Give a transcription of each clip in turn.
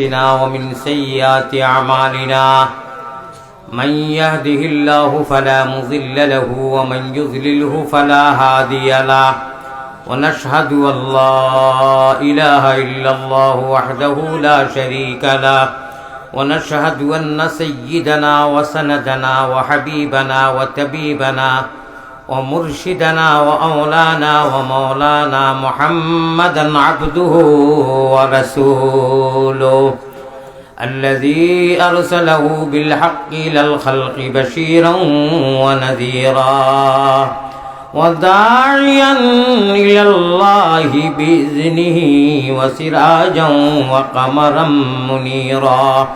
أنفسنا ومن سيئات أعمالنا من يهده الله فلا مضل له ومن يضلله فلا هادي له ونشهد أن لا إله إلا الله وحده لا شريك له ونشهد أن سيدنا وسندنا وحبيبنا وطبيبنا ومرشدنا وأولانا ومولانا محمدا عبده ورسوله الذي أرسله بالحق إلى الخلق بشيرا ونذيرا وداعيا إلى الله بإذنه وسراجا وقمرا منيرا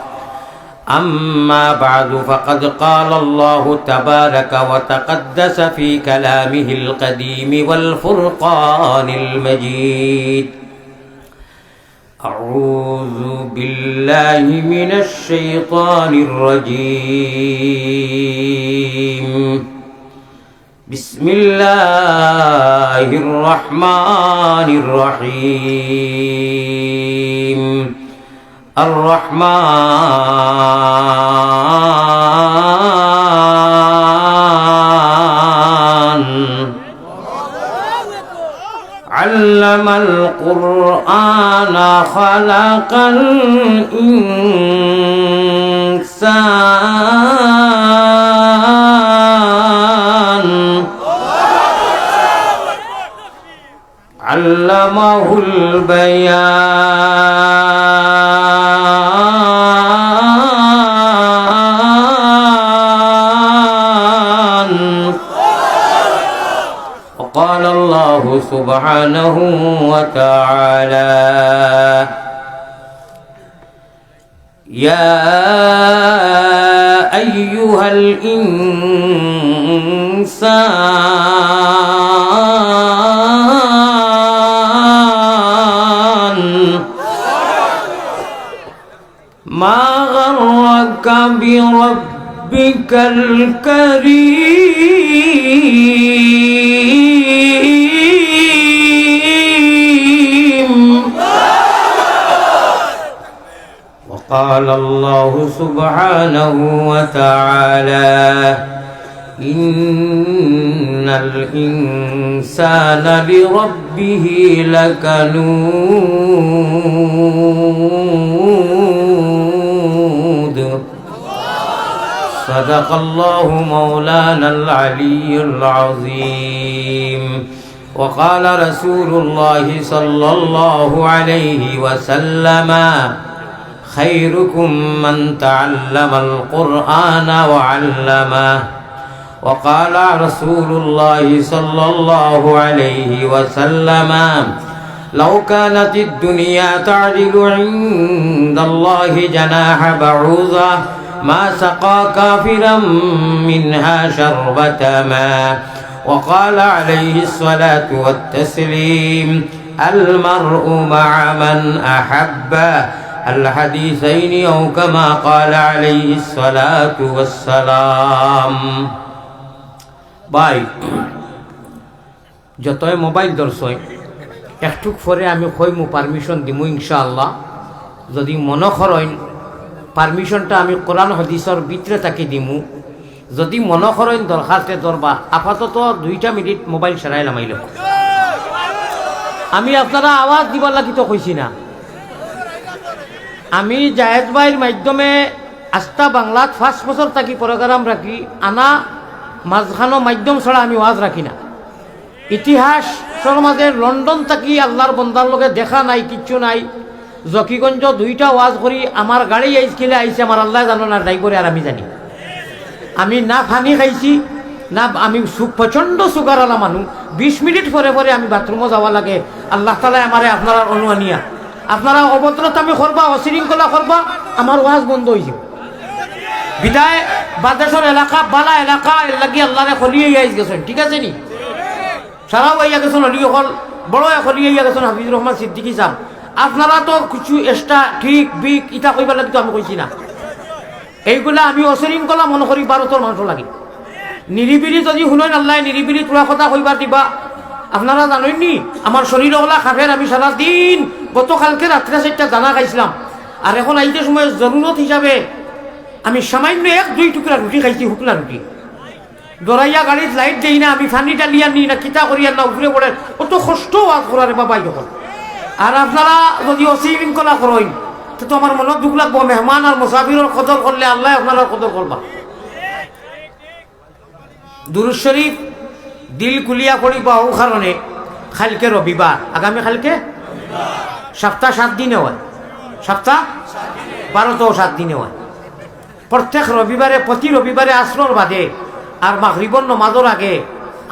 أما بعد فقد قال الله تبارك وتقدس في كلامه القديم والفرقان المجيد أعوذ بالله من الشيطان الرجيم بسم الله الرحمن الرحيم الرحمن علم القرآن خلق الإنسان علمه البيان وقال الله سبحانه وتعالى يا أيها الإنسان ما غرك بربك الكريم وقال الله سبحانه وتعالى إن الإنسان لربه لكنود صدق الله مولانا العلي العظيم وقال رسول الله صلى الله عليه وسلم خيركم من تعلم القرآن وعلمه وقال رسول الله صلى الله عليه وسلم لو كانت الدنيا تعدل عند الله جناح بعوضة ما سقى كافرا منها شربة ماء وقال عليه الصلاة والتسليم المرء مع من أحب الحديثين أو كما قال عليه الصلاة والسلام باي যতই মোবাইল দর্শয় একটুক পরে আমি কইমু পারমিশন দিমু ইনশাআল্লাহ যদি মনে করেন পারমিশনটা আমি কোরআন হাদিসের ভিতরে তাকে দিমু যদি মনে করেন দরখাস্তে দরবা আপাতত 2টা মিনিট মোবাইল সরাই লামাইল আমি আপনারা আওয়াজ দিবার লাগি তো কইছি না আমি জায়েদ ভাইয়ের মাধ্যমে আস্থা বাংলাত 5 বছর থাকি প্রোগ্রাম রাখি আনা মাঝখানো মাধ্যম ছাড়া আমি ওয়াজ রাখি না ইতিহাস সমাজের লন্ডন থাকি আল্লাহর বন্দার লগে দেখা নাই কিচ্ছু নাই জকিগঞ্জ 2টা ওয়াজ করি আমার গাড়ি আইসকিলে আইছে আমার আল্লাহ জানো না ড্রাইভারে আর আমি জানি আমি না ফানি খাইছি না আমি প্রচণ্ড সুগারওয়ালা মানুষ 20 মিনিট পরে পরে আমি বাথরুমও যাওয়া লাগে আল্লাহ তাআলা আমারে আপনারা অনুয়ানিয়া আপনারা অভদ্রতামি করবা অশৃঙ্খলা করবা আমার ওয়াজ বন্ধ হয়ে যাবে বিদায় বাদেশের এলাকা বালা এলাকা লাগি আল্লাহরে খলিয়ে আইস গেছেন ঠিক আছে নি সারাও আইয়া গেছেন অলি হল বড় খলিয়ে আইয়া গেছেন হাফিজুর রহমান সিদ্দিকী সাহেব আপনারা তো কিছু এক্সট্রা ঠিক বিক ইটা কইবার লাগি তো আমি কইছি না এইগুলা আমি অশৃঙ্খলা মনে করি ভারতের মানুষ লাগে নিরিবিলি যদি শুনেন আল্লাহ নিরিবিলি তোরা কথা কইবার দিবা আপনারা জানেন নি আমার শরীর ওলা খাফের আমি সারাদিন গতকালকে রাত্রে 4টা দানা খাইছিলাম আর এখন আইতে সময় জরুরত হিসাবে আমি সামান্য 1-2 টুকরা রুটি খাইছি, হুকলা রুটি। দরাইয়া গাড়িত লাইট দেই না, আমি ফানিটা লিয়া নি না, কিতা করিয়া না উপরে পড়ে, অত কষ্ট ওয়াজ করার বাবাই যখন। আর আপনারা যদি অশৃঙ্খলা করেন তো আমার মনত দুঃখ লাগবো। মেহমান আর মুসাফিরের কদর করলে আল্লাহ আপনারা কদর করবা। দুরূদ শরীফ দিল কুলিয়া পড়িবা ও কারণে কালকে রবিবার, আগামী কালকে সপ্তাহ 7 দিনে হয়, সপ্তাহ 12-7 দিনে হয়। প্রত্যেক রবিবারে, প্রতি রবিবারে আসর বাদে আর মাগরিবর নমাজের আগে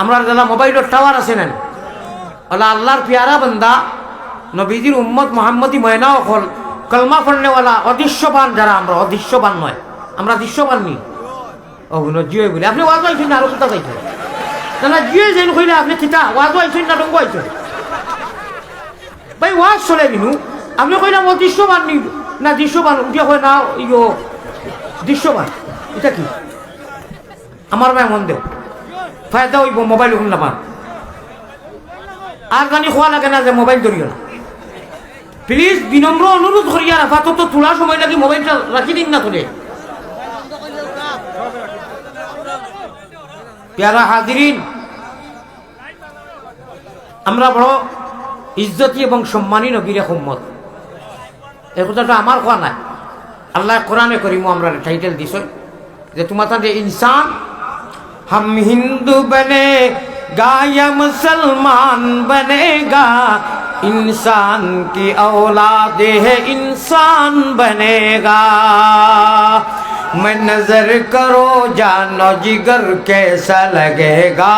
আমরা যারা মোবাইলের টাওয়ার আছে না, ওলা আল্লাহর পিয়ারা বান্দা নবীজির উম্মত মোহাম্মদী ময়না অকল কলমা পড়নেওয়ালা অদৃশ্যবান যারা, আমরা অদৃশ্যবান নয়, আমরা দৃশ্যবান নি। ও জিও বলে আপনি ওয়াজ আইছেন না, আরো কোথা চাইছেন না জিও যেন কইলে আপনি কিতা ওয়াজ আইছেন না ডঙ্গ আইছেন ভাই, ওয়াজ চলে দিনু আপনি কইলাম অদৃশ্যবান নি না দৃশ্যবান, উঠিয়া কয় না ইয়ো দৃশ্যবান। এটা কি আমার ভাই মন দেব ফায়দা হইব মোবাইল শুনলাম। আর জানি খোয়া লাগে না যে মোবাইল ধরিও না, প্লিজ বিনম্র অনুরোধ করিয়া আপাতত তোলা সময় লাগে মোবাইলটা রাখি দিন না তোলে। প্যারা হাজিরিন, আমরা বড় ইজ্জতি এবং সম্মানী নবীর উম্মত, এই কথাটা আমার কোয়া নাই, আল্লাহ কোরআনে করিম আমরা টাইটেল দিছ যে তোমার তাদের ইনসান हम हिंदू बनेगा या मुसलमान बनेगा, इंसान की औलाद है इंसान बनेगा। मैं नजर करो जानो जिगर कैसा लगेगा,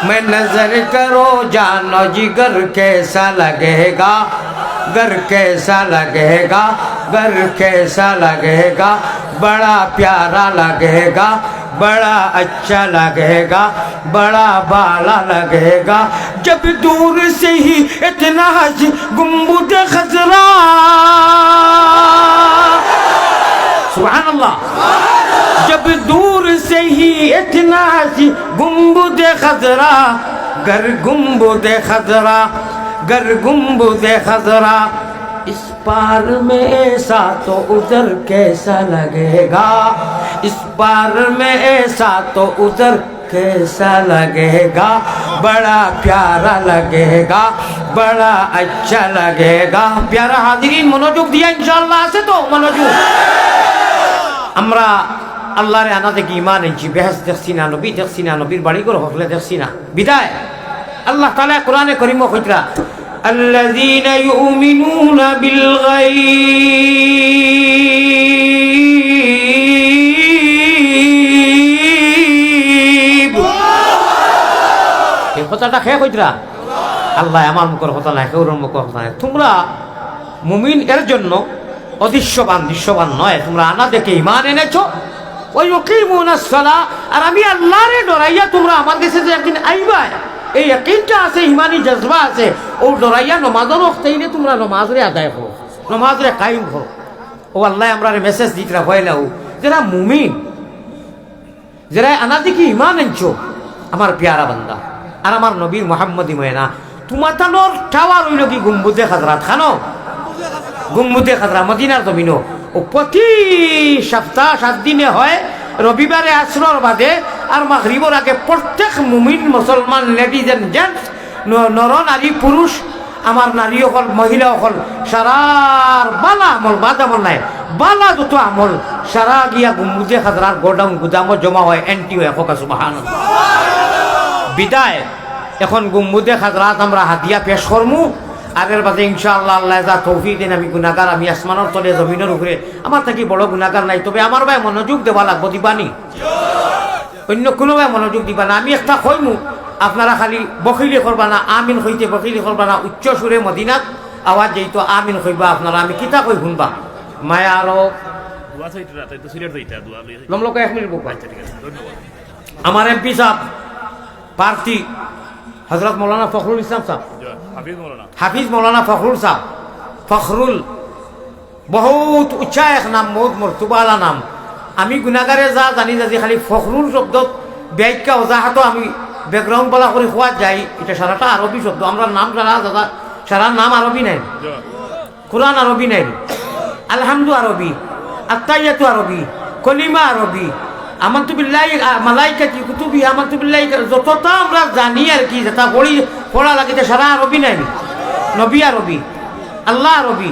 मैं नजर करो जानो जिगर कैसा लगेगा, घर कैसा लगेगा, घर कैसा लगेगा, बड़ा प्यारा लगेगा, बड़ा अच्छा लगेगा, बड़ा बाला लगेगा। जब दूर से ही इतना हज गुम्बद खजरा, सुभान अल्लाह, जब दूर से ही इतना हज गुम्बद खजरा, गर गुम्बद खजरा, गर गुम्बद खजरा, इस पार में ऐसा तो उधर कैसा लगेगा, इस पार में ऐसा तो उधर कैसा लगेगा, बड़ा प्यारा लगेगा, बड़ा अच्छा लगेगा। प्यारा हाजिरीन मनोযোগ দিয়া ইনশাআল্লাহ আছে তো মনোযোগ। আমরা আল্লাহর আনা থেকে ঈমান এনেছি, বেহেশত দেখছি না, নবী দেখছি না, নবীর বাড়িঘর হকলে দেখছি না, বিদায় আল্লাহ তাআলা কোরআনে কারীমে কইতরা الذين يؤمنون بالغيب। এই কথাটা খেয়ে কইতরা আল্লাহ আমার মুখের কথা নাই, কেউর মুখের কথা নাই। তোমরা মুমিন এর জন্য অদৃশ্যবান দৃশ্যবান নয়, তোমরা আনা দেখে ঈমান এনেছো। ওই ইকিমুনাস সালাহ, আর আমি আল্লাহরে ডরাইয়া তোমরা আমার কাছে যে একদিন আইবা, এই ইয়াকিনটা আছে, ইমানি জজবা আছে, ও ডরাইয়া নমাজের ওয়াক্তে তোমরা নমাজরে আদায় করো, নমাজরে কায়েম করো। ও আল্লাহ আমরা মেসেজ দিতরা হইলাও যারা মুমিন, যারা আনা দেখি ঈমান আনছো, আমার প্যারা বান্দা আর আমার নবীর মুহাম্মদী ময়না, তোমার তানোর টাওয়ার হইল কি গুম্বুদে খাজরাত খানো, গুম্বুদে খাজরা মদিনার জমিনো। ও প্রতি সপ্তাহ 7 দিনে হয়, রবিবারে আসর বাদে আর মাগরিবর আগে প্রত্যেক মুমিন মুসলমান লেডিজ এন্ড জেন্টস, নর নারী পুরুষ, আমার নারী হল মহিলা হল, সারার বালা আমল বাদ আমল নাই, বালা যত আমল সারা গিয়া গুম্বুদে খাজরার গোডাউন গুদামও জমা হয়, এন্টি হয়। সুবহানাল্লাহ। বিদায় এখন গুম্বুদে খাজরাত আমরা হাতিয়া পেশ করমু, আগের বাদে ইনশাআল্লাহ আল্লাহ যা তৌফিক দেন। আমি গুনাহগার, আমি আসমানের তলে জমিনের উপরে, আমার থাকি বড় গুনাহগার নাই। তবে আমার ভাই মনোযোগ দেওয়া লাগবো, দিবানি, অন্য কোনো ভাই মনোযোগ দিবা না। আমি একটা কইমু, আপনারা খালি বখিলি করবা না, আমিন হইতে বখিলি করবা না। উচ্চ সুরে মদিনাত আওয়াজ যেহেতু আমিন হইবা আপনারা, আমি কিতা কই শুনবা মায়া আরো লমলক 1 মিনিট বুক। আমার এমপি সাহেব প্রার্থী হযরত মৌলানা ফখরুল ইসলাম সাহেব, হাফিজ মৌলানা ফখরুল সাহেব, ফখরুল বহুত উচ্চা এক নাম, বহুত মর্তুবালা নাম। আমি গুনাগারে যা জানি যে খালি ফখরুল শব্দত ব্যাখ্যা ওজাহাতো আমি ব্যাকগ্রাউন্ড বলা করে খোয়া যাই, এটা সারাটা আরবি শব্দ। আমরা নাম সারা দাদা, সারা নাম আরবি নাই, কোরআন আরবি নাই। আলহামদু আরবি, আত্তাইয়াতু আরবি, কলিমা আরবি, আমানতু বিল্লাহি মালাইকাতি কুতুবি, আমানতু বিল্লাহি, যতটা আমরা জানি আর কি, যেটা পড়া লাগিতে সারা আরবি নাই। নবী আরবি, আল্লাহ আরবি,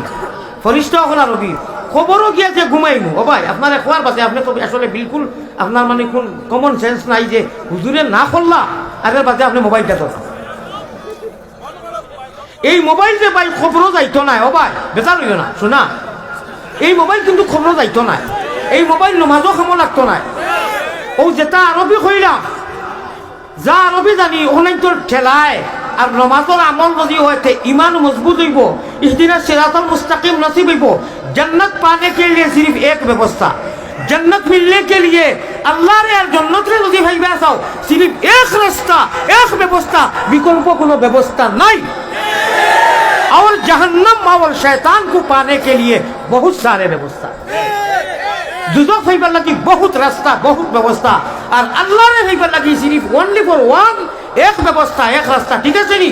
ফরিস্তা হল আরবি। খবরও গিয়া যে ঘুমাইমু ও ভাই আপনার খোয়ার পাশে আপনি তো আসলে বিলকুল আপনার মানে কোন কমন সেন্স নাই যে হুজুরে না করলা আর এর বাদে আপনি মোবাইলটা তো এই মোবাইল যে ভাই খবরও যাইতো না ও ভাই বেচার হইল না শোনা, এই মোবাইল কিন্তু খবরও যাইতো না, এই মোবাইল নমাজও খামো লাগতো না। ও যেটা আরবি কইলাম, যা আরবি জানি ওখানে তোর ঠেলায় আর নমাজের আমল যদি হইতে ইমান মজবুত হইব, ইহদিনা সিরাতাল মুস্তাকিম নসিব হইব। जन्नत पाने के लिए सिर्फ एक व्यवस्था, जन्नत मिलने के लिए अल्लाह रे और जन्नत रे যদি ভাইবা চাও सिर्फ एक रास्ता, एक व्यवस्था, विकल्प কোনো व्यवस्था नहीं। और जहन्नम और शैतान को पाने के लिए बहुत सारे व्यवस्था, দুজক ভাইবার লাগি বহুত রাস্তা, বহুত ব্যবস্থা। আর আল্লাহ রে ভাইবার লাগি सिर्फ ओनली फॉर वन, एक व्यवस्था, एक रास्ता। ঠিক আছে নি?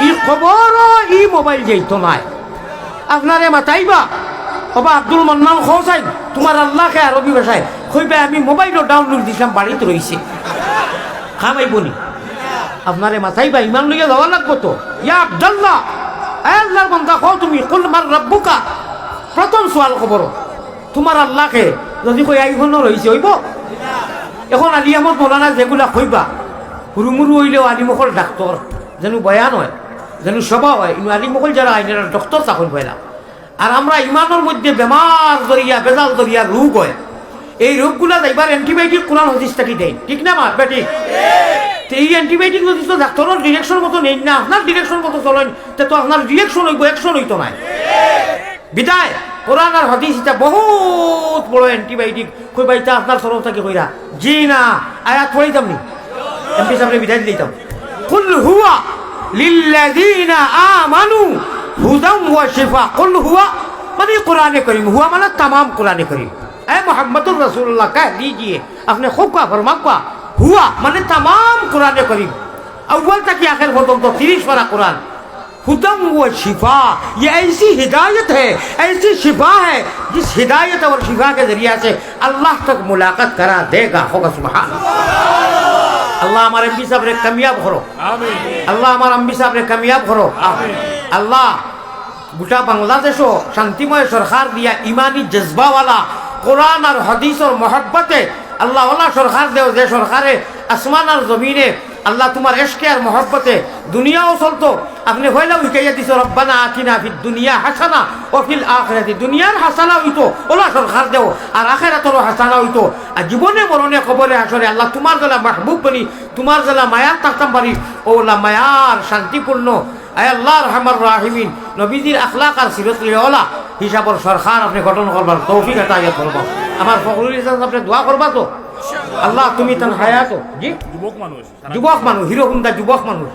এই খবর এই মোবাইল যাইতো নাই আপনারে মাতাইবা বাবা আব্দুল মান্নান খোসাই তোমার আল্লাহকে আরবি ভাষায় কইবে আমি মোবাইলও ডাউনলোড দিছিলাম বাড়িতে রইছে খামাইবনি আপনারে মাতাইবা ইমান লইয়া যাওয়া লাগবো তো। ইয়া আব্দুল্লাহ, এ আল্লাহর বান্দা কও তুমি কুল মার রাব্বুকা, প্রথম সওয়াল খবর তোমার আল্লাহকে যদি কই আইফোনও রইছে হইব। এখন আলী আহমদ মৌলানা যেগুলা কইবা হুরুমুরু হইলেও আলিমকল ডাক্তার যেন বয়ান হয়, যেন সভা হয়, ইনু আলিমকল যারা আইনের ডক্টর চাকর পাইলাম। আর আমরা ইমানের মধ্যে বেমার জরিয়া বেজাল জরিয়া রোগ হয়, এই রোগগুলা যাইবার অ্যান্টিবায়োটিক কোরআন হাদিস থাকি দেয়। ঠিক না মা বেটি? এই অ্যান্টিবায়োটিক যদি তো ডাক্তারের ডিরেকশন মতো নেই না, আপনার ডিরেকশন মতো চলেন তো আপনার ডিরেকশন হইব, অ্যাকশন হইতো নাই। বিদায় কোরআন আর হাদিস এটা বহুত বড় অ্যান্টিবায়োটিক। কই বাইতা আপনার তরফ থেকে কইরা জি না আয়াত পড়াইতাম নি এমপি সাহেবরে বিদায় দিতাম। কুল হুয়া লিল্লাযিনা আমানু হুদাম ওয়া শিফা। কুল হুয়া মানে কুরআনে কারীম, হুয়া মানে तमाम কুরআনে কারীম। এ মুহাম্মদুর রাসূলুল্লাহ কह दीजिए, আপনি খুব কা ফরমাবা হুয়া মানে तमाम কুরআনে কারীম, अव्वल तक आखिर পর্যন্ত 30 পারা कुरान। हुदम व शिफा, ये ऐसी हिदायत है, ऐसी शिफा है जिस हिदायत और शिफा के जरिए से अल्लाह तक मुलाकात करा देगा। होगा सुभान अल्लाह। हमारे एमपी साहब रे कामयाब करो, आमीन। अल्लाह हमारे एमपी साहब रे कामयाब करो, आमीन। अल्लाह গোটা বাংলাদেশও শান্তিময় সরকার দিয়া ইমানি জজবা वाला কোরআন আর হাদিস और मोहब्बते अल्लाह वाला সরকার দেও, যে সরকারে আসমান আর জমিনে আল্লাহ তোমার ইশকে আর মোহব্বতে দুনিয়াও চলতো। আপনি হইলা উইকাইয়া দিছো রব্বানা আতিনা ফিদ দুনিয়া হাসানা ওয়া ফিল আখিরাতি, দুনিয়ার হাসানা হইতো ওলা সরকার দেও, আর আখিরাতেরও হাসানা হইতো। আর জীবনে মরণে কবরে হাসরে আল্লাহ তোমার গলা মাহবুব বনি, তোমার গলা মায়ার তাকতাম পারি, ওলা মায়ার শান্তিপূর্ণ আয় আল্লাহ রহমান রাহিমিন নবীজির আখলাক আর সিরত লিওলা হিসাবর সরকার আপনি গঠন করবার তৌফিক আতা করব। আমার ফখরুল ইসলাম আপনি দোয়া করবা তো আল্লাহ তুমি তান হায়াত জি যুবক মানুষ হিরো হুন্দা যুবক মানুষ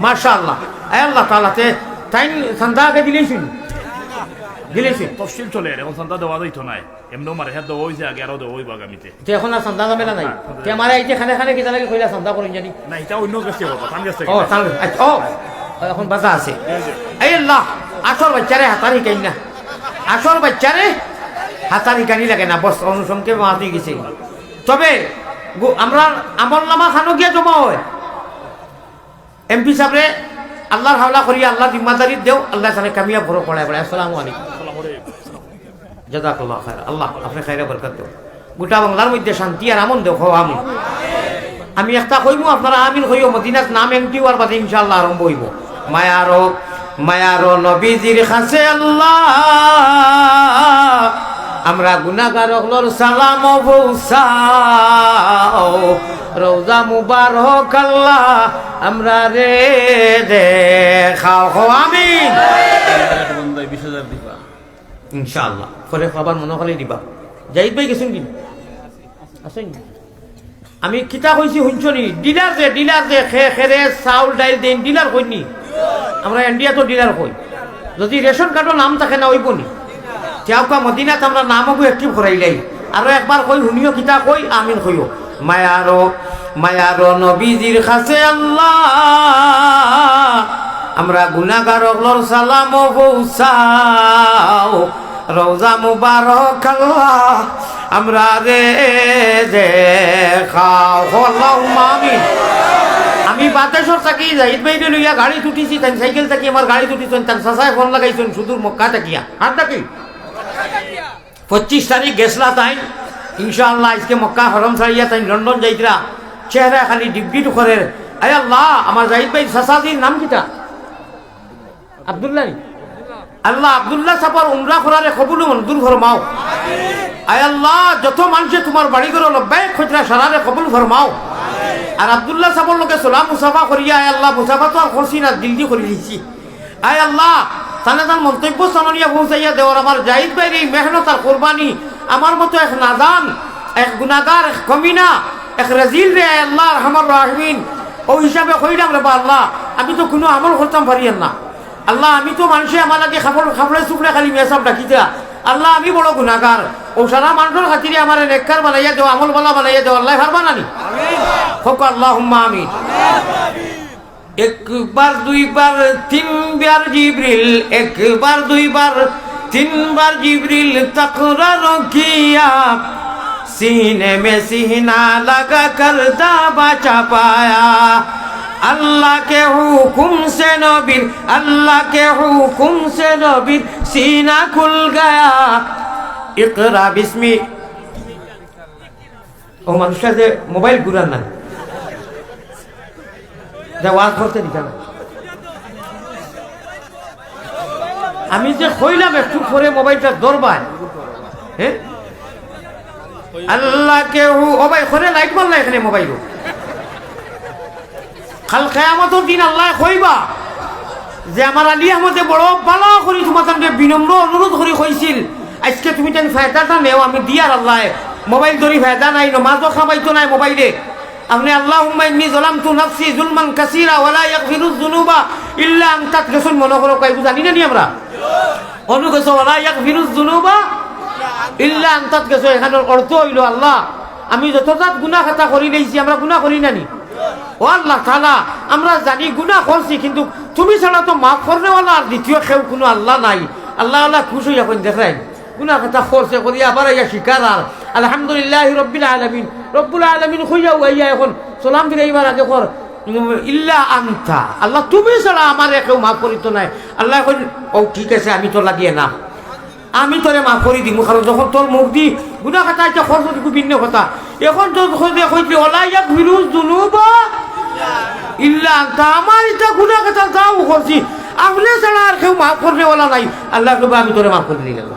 মাশাআল্লাহ। আয় আল্লাহ তাআলাতে তাই সন্দাকে দিলেছেন তফসিল চলে এখন সন্ধ্যা দেওয়া যাইতো নাই, এমন মারে হেদ দেওয়া হয়েছে আগে আরো দেওয়া হইব আগামীতে। তো এখন আর সন্ধ্যা মেলা নাই, তে আমারে আইতে খানে খানে কিতা লাগে কইলা সন্ধ্যা করেন জানি না, এটা অন্য কাছে বাবা তান কাছে। ও তান আচ্ছা ও এখন বাজা আছে। এই আল্লাহ আসল বাচ্চারে হাতারি কাই না, আসল বাচ্চারে হাতারি কানি লাগে না, বস অনুসংখ্যে মাতি গেছে। তবে আমরা আমল নামা খানো গিয়া জমা হয় এমপি সাহেবরে আল্লাহর হাওলা করি, আল্লাহ জিম্মাদারি দেও, আল্লাহ তাহলে কামিয়াব ভরো পড়ায় পড়ে। আসসালামু আলাইকুম, জাযাকাল্লাহু খায়রা। আল্লাহ আপনি খায়রা বরকত দেও, গোটা বাংলার মধ্যে শান্তি আর আমন দেও। আমিন। আমি একটা কইমু আপনারা আমিন কইও, মদিনাত নাম এমটি হওয়ার বাদে ইনশাআল্লাহ আরম্ভ হইব। মায়ারো নবীজির কাছে আল্লাহ আমরা গুনাহগার হলর সালাম পৌঁছাও, রওজা মুবারক আল্লাহ আমরা রে দেখাও। আমিন। 20,000 দিবা ইনশাআল্লাহ, পরে খাবার মনে হলে দিবা। জাহিদ ভাই গেছেন কিন আসেন? আমি কিতা কইছি শুনছনি? ডিলার যে খেরে চাউল ডাইল দেন ডিলার কইনি আমরা, ইন্ডিয়া তো ডিলার কই। যদি রেশন কার্ডের নাম থাকে না ওইব নি তেওকা মদিনাত আমরা নামকো একটিভ করাইলাই। আর একবার কই শুনিও কিতা কই আমিন কইও। মায়ারো নবীজির কাছে আল্লাহ আমরা গুনাহগার হলর সালাম পৌঁছাও, রওজা মুবারক আল্লাহ আমরা রে দেখাও আল্লাহুম্মা আমিন। আমি বাতাসর থাকি জাহিদ ভাইরে লইয়া গাড়ি তুটিছি, তাই সাইকেল থাকি আমার গাড়ি তুটিছেন, তার চাচায় ফোন লাগাইছেন সুদূর মক্কা থাকিয়া। হাত থাকি 25 তারিখ গেছলা তাই ইনশাআল্লাহ আজকে মক্কা হরম ছাড়িয়া তাই লন্ডন যাইতরা, চেহারা খালি ডিব্বি টুকরের। আয় আল্লাহ আমার জাহিদ ভাই চাচাদির নাম কিটা? আব্দুল্লাহ। আল্লাহ আব্দুল্লাহ সাপার উমরা করারে কবুল মঞ্জুর ফরমাও। আয় আল্লাহ যত মানুষে তোমার বাড়ি করে লব্বাইক খোঁজরা সারারে কবুল ফরমাও। আর আব্দুল্লাহ সাহেবের লোকে সালাম মুসাফা করিয়া আয় আল্লাহ মুসাফা তো আর করছি না, দিল্লি করে দিচ্ছি। আয় আল্লাহ তাহলে তার মন্তব্য স্থানীয় পৌঁছাইয়া দেওয়ার আমার জাহিদ ভাইয়ের এই মেহনত আর কোরবানি আমার মতো এক নাদান, এক গুনাগার, এক কমিনা, এক রাজিল রে আয় আল্লাহ রহমান রাহিমিন ও হিসাবে কইলাম রে বা আল্লাহ আমি তো কোনো আমল করতাম পারিয়েন না। আল্লাহ আমি তো মানুষে আমার আগে খাবড়ে চুপড়ে খালি মেসাব ডাকিতা। আল্লাহ আমি বড় গুনাগার, ও সারা মানুষের খাতিরে আমার নেককার বানাইয়া দেওয়া, আমল বালা বানাইয়া দেওয়া আল্লাহ পারবা নানি? হোক আল্লাহুম্মা আমিন। একবার দুইবার তিনবার জিবরিল, একবার দুইবার তিনবার জিবরিল তাকরার কিয়া, सीने में सीना लगा कर दावा चापाया। अल्लाह के हुकुम से नबीर, अल्लाह के हुकुम से नबीर सीना खुल गया। इकरा बिस्मी ओ मनुष्य से मोबाइल गुरान ना जवाब করতে দিতা না। আমি যে কইলাম একটু পরে মোবাইলটা ধরবা, হ্যাঁ আল্লাহ কে ও ভাই করে লাইট বললা এখানে মোবাইল কাল কিয়ামতের দিন আল্লাহ কইবা যে আমার আলী আহমদে বড় ভালো করি তোমাকে বিনম্র অনুরোধ করি কইছিল, আজকে তুমি যেন ফায়দাটা নেও আমি দিয়ার আল্লাহ মোবাইল ধরি ফায়দা নাই, নমাজও খাবাইতো নাই মোবাইলে। আপনি আল্লাহুম্মা ইন্নী যালামতু নাফসি যুলমান কাসীরা ওয়া লা ইয়াগফিরুয যুনুবা ইল্লা আনতা গেছন মনে করো কই জানি না নি আমরা অনুগছ ওয়া লা ইয়াগফিরুয যুনুবা ইল্লা আনতা গেছ। এখানের অর্থ হইল আল্লাহ আমি যতজাত গুনাহ খাতা করি লইছি, আমরা গুনাহ করি না নি? ও আল্লাহ তাআলা আমরা জানি গুনাহ করছি, কিন্তু তুমি ছাড়া তো মাফ করনেওয়ালা আর দ্বিতীয় কেউ কোনো আল্লাহ নাই। আল্লাহ আল্লাহ খুশ হইয়া কোন দেখাই গুনাহ খাতা করছে করি আবার ইয়া শিকার আর আলহামদুলিল্লাহ রব্বিল আলামিন, রব্বুল আলামিন হইয়া ওইয়া এখন সালাম দিলে এবার আগে কর ইল্লা আনতা, আল্লাহ তুমি ছাড়া আমার কেউ মাফ করিত নাই। আল্লাহ কই ও ঠিক আছে আমি তো লাগিয়ে না, আমি তোরে মাফ করি দিব, কারণ যখন তোর মুখ দি গুনাহ খাতা এটা খরচ খুব ভিন্ন কথা। এখন তো কইতে ওলা ইয়াগফিরুয যুনুবা ইল্লা আনতা, আমার এটা গুনাহ খাতা যাও করছি আপনি ছাড়া আর কেউ মাফ করনেওয়ালা নাই। আল্লাহ কইবা আমি তোরে মাফ করে দিলাম।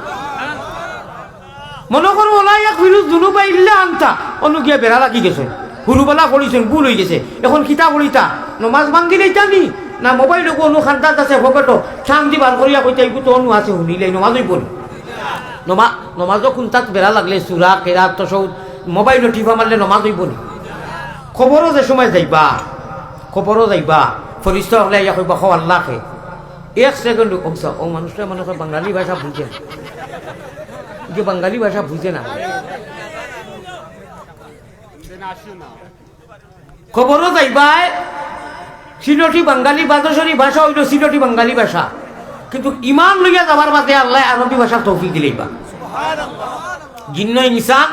মনে করো ওলা ইয়াগফিরুয যুনুবা ইল্লা আনতা, অন্য গিয়া বেড়া লাগি গেছে, হুরুবেলা পড়িছেন ভুল হয়ে গেছে, এখন কিতা পড়িতা নমাজ ভাঙ্গি লইতা নি না মোবাইল কোনো খান্তাত আছে ভকট শান্তি বার করিয়া কইতা এইগু তো অনু আছে শুনিলে নমাজই পড়ি। নমাজও খুনতাত বেড়া লাগলে সুরা কেরাত তসৌদ মোবাইলও টিপা মারলে নমাজ হইব নি? খবরও যে সময় যাইবা, খবরও যাইবা ফরিস্তা হলে ইয়া কইবা খো আল্লাহকে এক সেকেন্ড কমসা ও মানুষটা মনে হয় বাঙালি ভাষা বুঝে না, যে বাঙালি ভাষা বুঝে না। খবরও যাইবা সিলটি বাঙালি বাদশরী ভাষা হইল সিলটি বাঙালি ভাষা, কিন্তু ইমান লইয়া যাবার বাদে আল্লাহ আরবি ভাষার তৌফিক দিলেইবা। জিন্ন ইনসান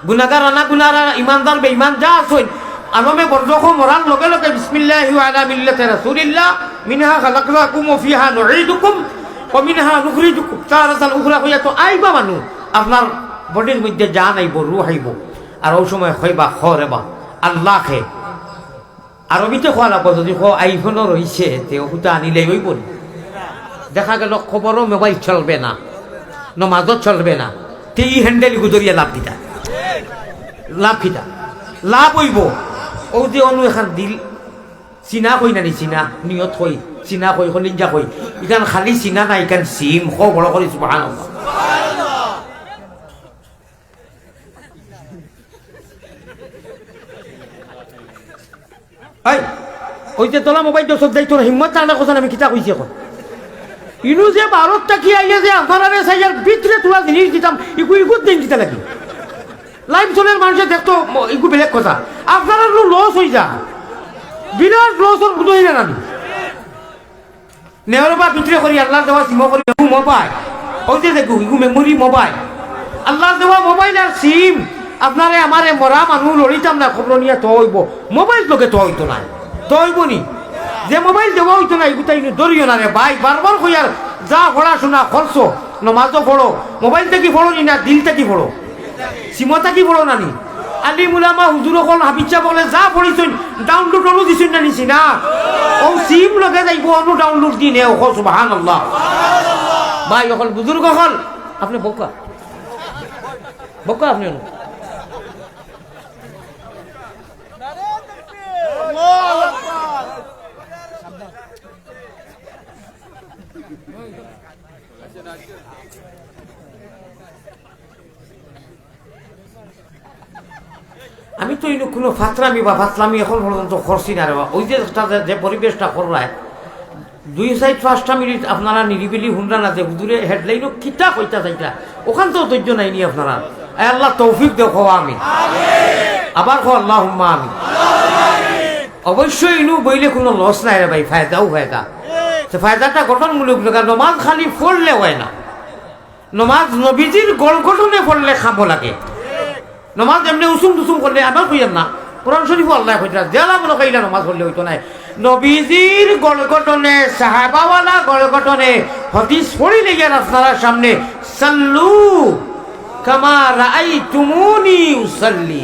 গুনাহগার আনা গুনাহগার ইমানদার বেঈমান যা আছেন আলমে বরজখ মরার লগে লগে বিসমিল্লাহি ওয়া আলা মিল্লাতি রাসূলিল্লাহ মিনহা খালাকনাকুম ওয়া ফিহা নুঈদুকুম ওয়া মিনহা নুখরিজুকুম তারাতান উখরা হইয়া তো আইবা মানু আপনার বডির মধ্যে জান আইব, রূহ আইব, আর ওই সময় কইবা খরেবা আল্লাহকে আরবিতে খোয়া লাগব। যদি আইফোনও রইছে তে ওটা আনিলেই হইব। দেখা গেল খবরও মোবাইল চলবে না, নমাজও চলবে না, তে ই হ্যান্ডেল গুজরিয়া লাভ দিতা, লাভ খিতা লাভ হইব। ও যে অনু এখন দিল চিনা কই না নি, চিনা নিয়ত কই চিনা কই খলিঞ্জা কই, ইখান খালি চিনা না ইখান সিম খ বড় করে সুবহানাল্লাহ। ওই যে তোলা মোবাইল সব যাই তোর হিম্মত টানা কথা আমি কিতা কইছি এখন ইনু যে ভারত থাকি আইয়া যে আপনারা সাইয়ার ভিতরে তোলা জিনিস দিতাম ইগু ইগুত দিন দিতে লাগি লাইভ চলের মানুষে দেখতো ইগু বেলেগ কথা, আপনারা লস হয়ে যা বিরাট লসর বুঝ হয়ে না নেওয়ার বা ভিতরে করি আল্লাহ দেওয়া সিম করি মো পায় ওই যে দেখো ইগু মেমোরি মোবাইল, আল্লাহ দেওয়া মোবাইল আর সিম। আপনারে আমারে মরা মানুষ লড়িতাম না খবর নিয়ে তো হইব, মোবাইল তোকে তো হইতো না, তো হইব নি যে মোবাইল দেওয়া হইতো না এগুতাই ধরিও না রে ভাই। বারবার কইয়ার যা পড়াশোনা করছো নমাজও পড়ো, মোবাইল থেকে পড়ো নি না দিল থেকে পড়ো, সিমতা কি পড়ো নানি। আলি মুলামা হুজুর অকল হাবিচা বলে যা পড়িছুন ডাউনলোড অনু দিছুন না নিছি না, ও সিম লগে যাইব অনু ডাউনলোড দি নে অকল সুবহানাল্লাহ। ভাই অকল বুজুর্গ অকল আপনি বকা বকা আপনি অনু আমি তো ইনো কোনো ফাতরামি বা ফাতলামি এখন পর্যন্ত করছি না রে বা। ওই যে যে পরিবেশটা করলায় 2-5 মিনিট আপনারা নিরিবিলি হুন্ডা না যে হুজুরে হেডলাইনও কিতা কইতা চাইতা ওখান তো ধৈর্য নাইনি আপনারা। আল্লাহ তৌফিক দেও খোয়া আমি আবার খো আল্লাহুম্মা আমি। অবশ্যই ইনু বইলে কোনো লস নাই রে ভাই, ফায়দাও ফায়দা। সে ফায়দাটা গঠনমূলক না, নমাজ খালি পড়লে হয় না, নমাজ নবীজির গঠনে পড়লে খাবো লাগে। নমাজ এমনি উসুম টুসুম করলে আমার কইয়ার না, কোরআন শরীফ আল্লাহ কইরা জেলা মনে কইলা নমাজ পড়লে হইতো না। নবীজির গঠনে সাহাবাওয়ালা গঠনে হাদিস পড়িলে গিয়ে আপনার সামনে সাল্লু কামা রাআইতুমুনি উসাল্লি,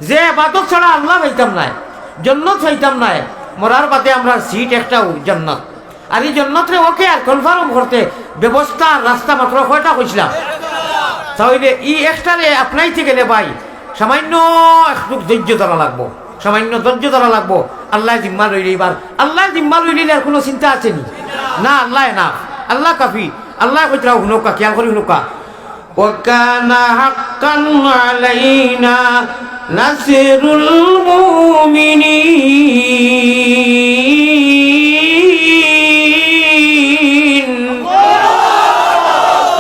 যে ইবাদত ছাড়া আল্লাহ পাইতাম না, জান্নাত পাইতাম না। মরার বাদে আমরা সিট একটা জান্নাত, আর এই জান্নাতরে ওকে আর কনফার্ম করতে ব্যবস্থা রাস্তা মাত্র কয়টা কইছিলাম। তাহলে ই একটারে আপনাইতে গেলে ভাই সামান্য একটু ধৈর্য ধরা লাগবো, সামান্য ধৈর্য ধরা লাগবো। আল্লাহ জিম্মা লইলে এবার আল্লাহ জিম্মা লইলে আর কোনো চিন্তা আছে নি না, আল্লাহ না, আল্লাহ কাফি। আল্লাহ কইরা হুনকা খেয়াল করি হুনকা ওয়াকানা হাক্কান আলাইনা নাসরুল মুমিনিন।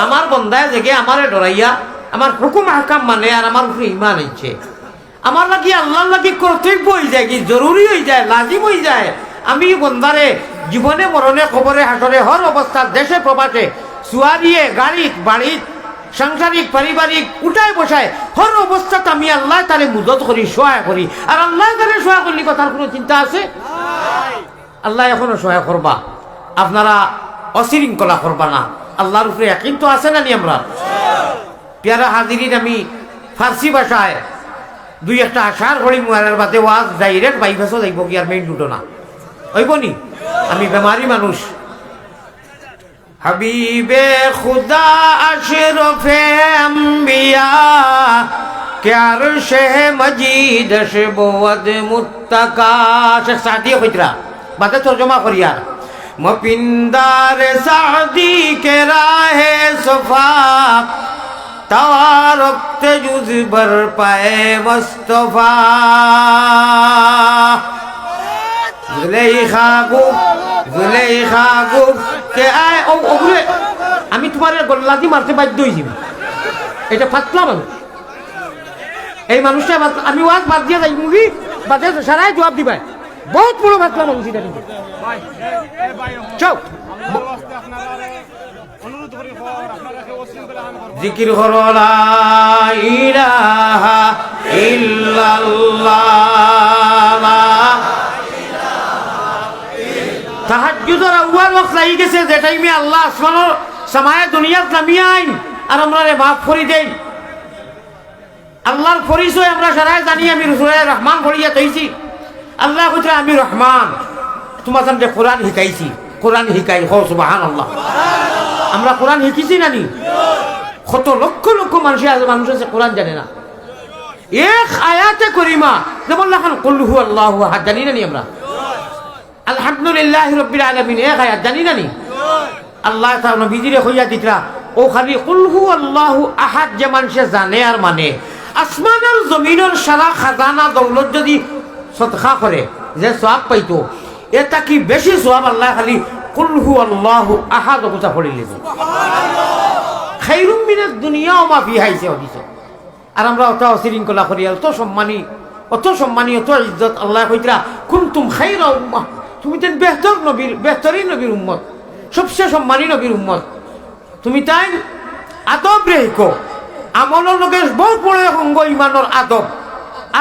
আমার বন্দায় দেখে আমারে ডরাইয়া আমার হুকুম হাকাম মানে আর আমার উপরে ইমান হচ্ছে, আমার লাগি আল্লাহর লাগি কর্তব্য হয়ে যায়, কি জরুরি হয়ে যায়, লাজিম হয়ে যায়। আমি বন্দারে জীবনে মরণে খবরে হাসরে হর অবস্থা দেশে প্রবাসে চুয়া দিয়ে গাড়িত বাড়িত সাংসারিক পারিবারিক উঠায় বসায় হর অবস্থাতে আমি আল্লাহ তারে মুদত করি, সহায় করি। আর আল্লাহ তারে সহায় করলি কথার কোনো চিন্তা আছে? আল্লাহ এখনো সহায় করবা, আপনারা অশৃঙ্খলা করবা না। আল্লাহর উপরে ইয়াকিন তো আছে না নি আমরা? পেয়ারা হাজিরিন, আমি ফার্সি ভাষায় 2-1 আশার ঘড়ি মুয়ারের বাদে ওয়াজ ডাইরেক্ট বাইভাসও যাইব কি আর মেইন দুটো না হইব নি। আমি বেমারি মানুষ। হাবিবে খুদা আশরফে আম্বিয়া কে আরশে মজিদ শবওয়াদ মুত্তাকা। শেখ সাদি কইতরা বাদে তরজমা করিয়া মপিন্দার সাদি কে রাহে সফা তাওয়ারত জুজ বর পায়ে মুস্তাফা। জুলেখা গুপ কে আয় ও ওগুলো আমি তোমার গল্লাদি মারতে বাধ্য হয়েছি। এটা ফাতলা মানুষ, এই মানুষটা আমি ওয়াজ বাদ দিয়ে যাই মুভি বাদে সারাই জবাব দিবাই। বহুত বড় ফাতলা মানুষ এটা কিন্তু। চল জিকির করো লা ইলাহা ইল্লাল্লাহ। তাহাজ্জুদের আউয়াল ওয়াক্ত লাগি গেছে, যে টাইমে আল্লাহ আসমানের সামায়ে দুনিয়াত নামিয়ে আইন আর আমরা রে মাফ করে দেই। আল্লাহর পরিচয় আমরা সারাই জানি। আমি রসুলের রহমান পড়িয়া তৈছি। আল্লাহ কইছে আমি রহমান, তোমার সামনে কোরআন শিখাইছি, কোরআন শিখাই হো সুবহানাল্লাহ। আমরা কোরআন শিখিছি নানি? কত লক্ষ লক্ষ মানুষ আছে কোরআন জানে না। এক আয়াতে করিমা যেমন লেখান কুল হু আল্লাহু আহাদ জানি নানি আমরা? আলহামদুলিল্লাহি রাব্বিল আলামিন এক আয়াত জানি নানি? আল্লাহ তাআলা নবীজিরে কইয়া দিতরা ও খালি কুল হু আল্লাহু আহাদ যে মানুষে জানে আর মানে, আসমান আর জমিনের সারা খাজানা দৌলত যদি সদকা করে যে সওয়াব পাইতো, এটা কি বেশি সওয়াব আল্লাহ খালি কুল হু আল্লাহু আহাদ কথা পড়িলে খাইরুম মিনাদ দুনিয়া ওয়া মা ফিহা ইসে হদিছে। আর আমরা অত অশৃঙ্খলা করি, অত সম্মানী অত ইজ্জত। আল্লাহ কইতরা কুনতুম খায়রা উম্মাহ, তুমি তেন বেহতরিন নবীর উম্মত, সবচেয়ে সম্মানী নবীর উম্মত। তুমি তাই আদব রেখো আমলের লোকের বহুত বড় অঙ্গ ইমানের আদব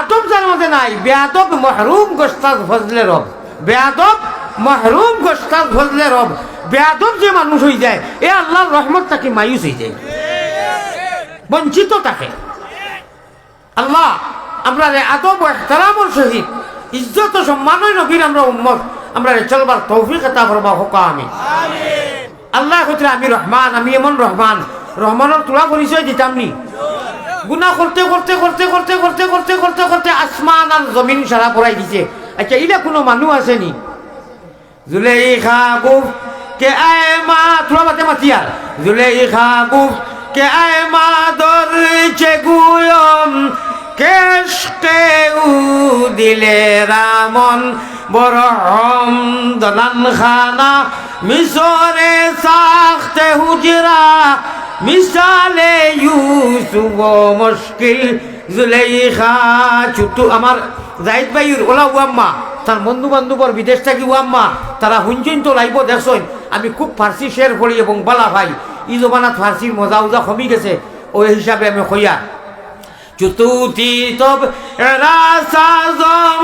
আদব যার মধ্যে নাই বেআদব মহরুম গোস্তাদ ফজলে রব বেআদব মহরুম গোস্তাদ ফজলে রব বেআদব যে মানুষ হয়ে যায় এ আল্লাহর রহমত তাকে মায়ুস হয়ে যায় বঞ্চিত থাকে আল্লাহ আমরা আদব ও ইহতিরামের সহিত ইজ্জত ও সম্মানই নবীর আমরা উম্মত আমরা চলবার তৌফিক আতা ফরমাও হোকা আমিন আল্লাহ কইরা আমি রহমান আমি এমন রহমান রহমানের তোলা পরিচয় দিতাম নি গুনাহ করতে করতে করতে করতে করতে করতে করতে করতে আসমান আর জমিন সারা পড়াই দিছে আচ্ছা ইলা কোনো মানুষ আছে নি জুলেইখা গুফ কে আয় মা তোলা বাতে মাতিয়ার জুলেইখা গুফ কে আয় মা দরচে গুয়ম কেশকে উ দিলে রামন বরহম দলান খানা মিশরে সাখতে হুজরা মিসালে ইউসুফ মুশকিল জুলেইখা ছুটু আমার জাহিদ ভাইয়ের ওলা ওয়াম্মা তার বন্ধু বান্ধবর বিদেশ থেকে ওয়াম্মা তারা হুঞ্চুন তো লাইব দেখছেন আমি খুব ফার্সি শের পড়ি এবং বলা ভাই ই জমানাত ফার্সির মজা উজা কমি গেছে ওই হিসাবে আমি কইয়া চুতুতি তব রাসাজম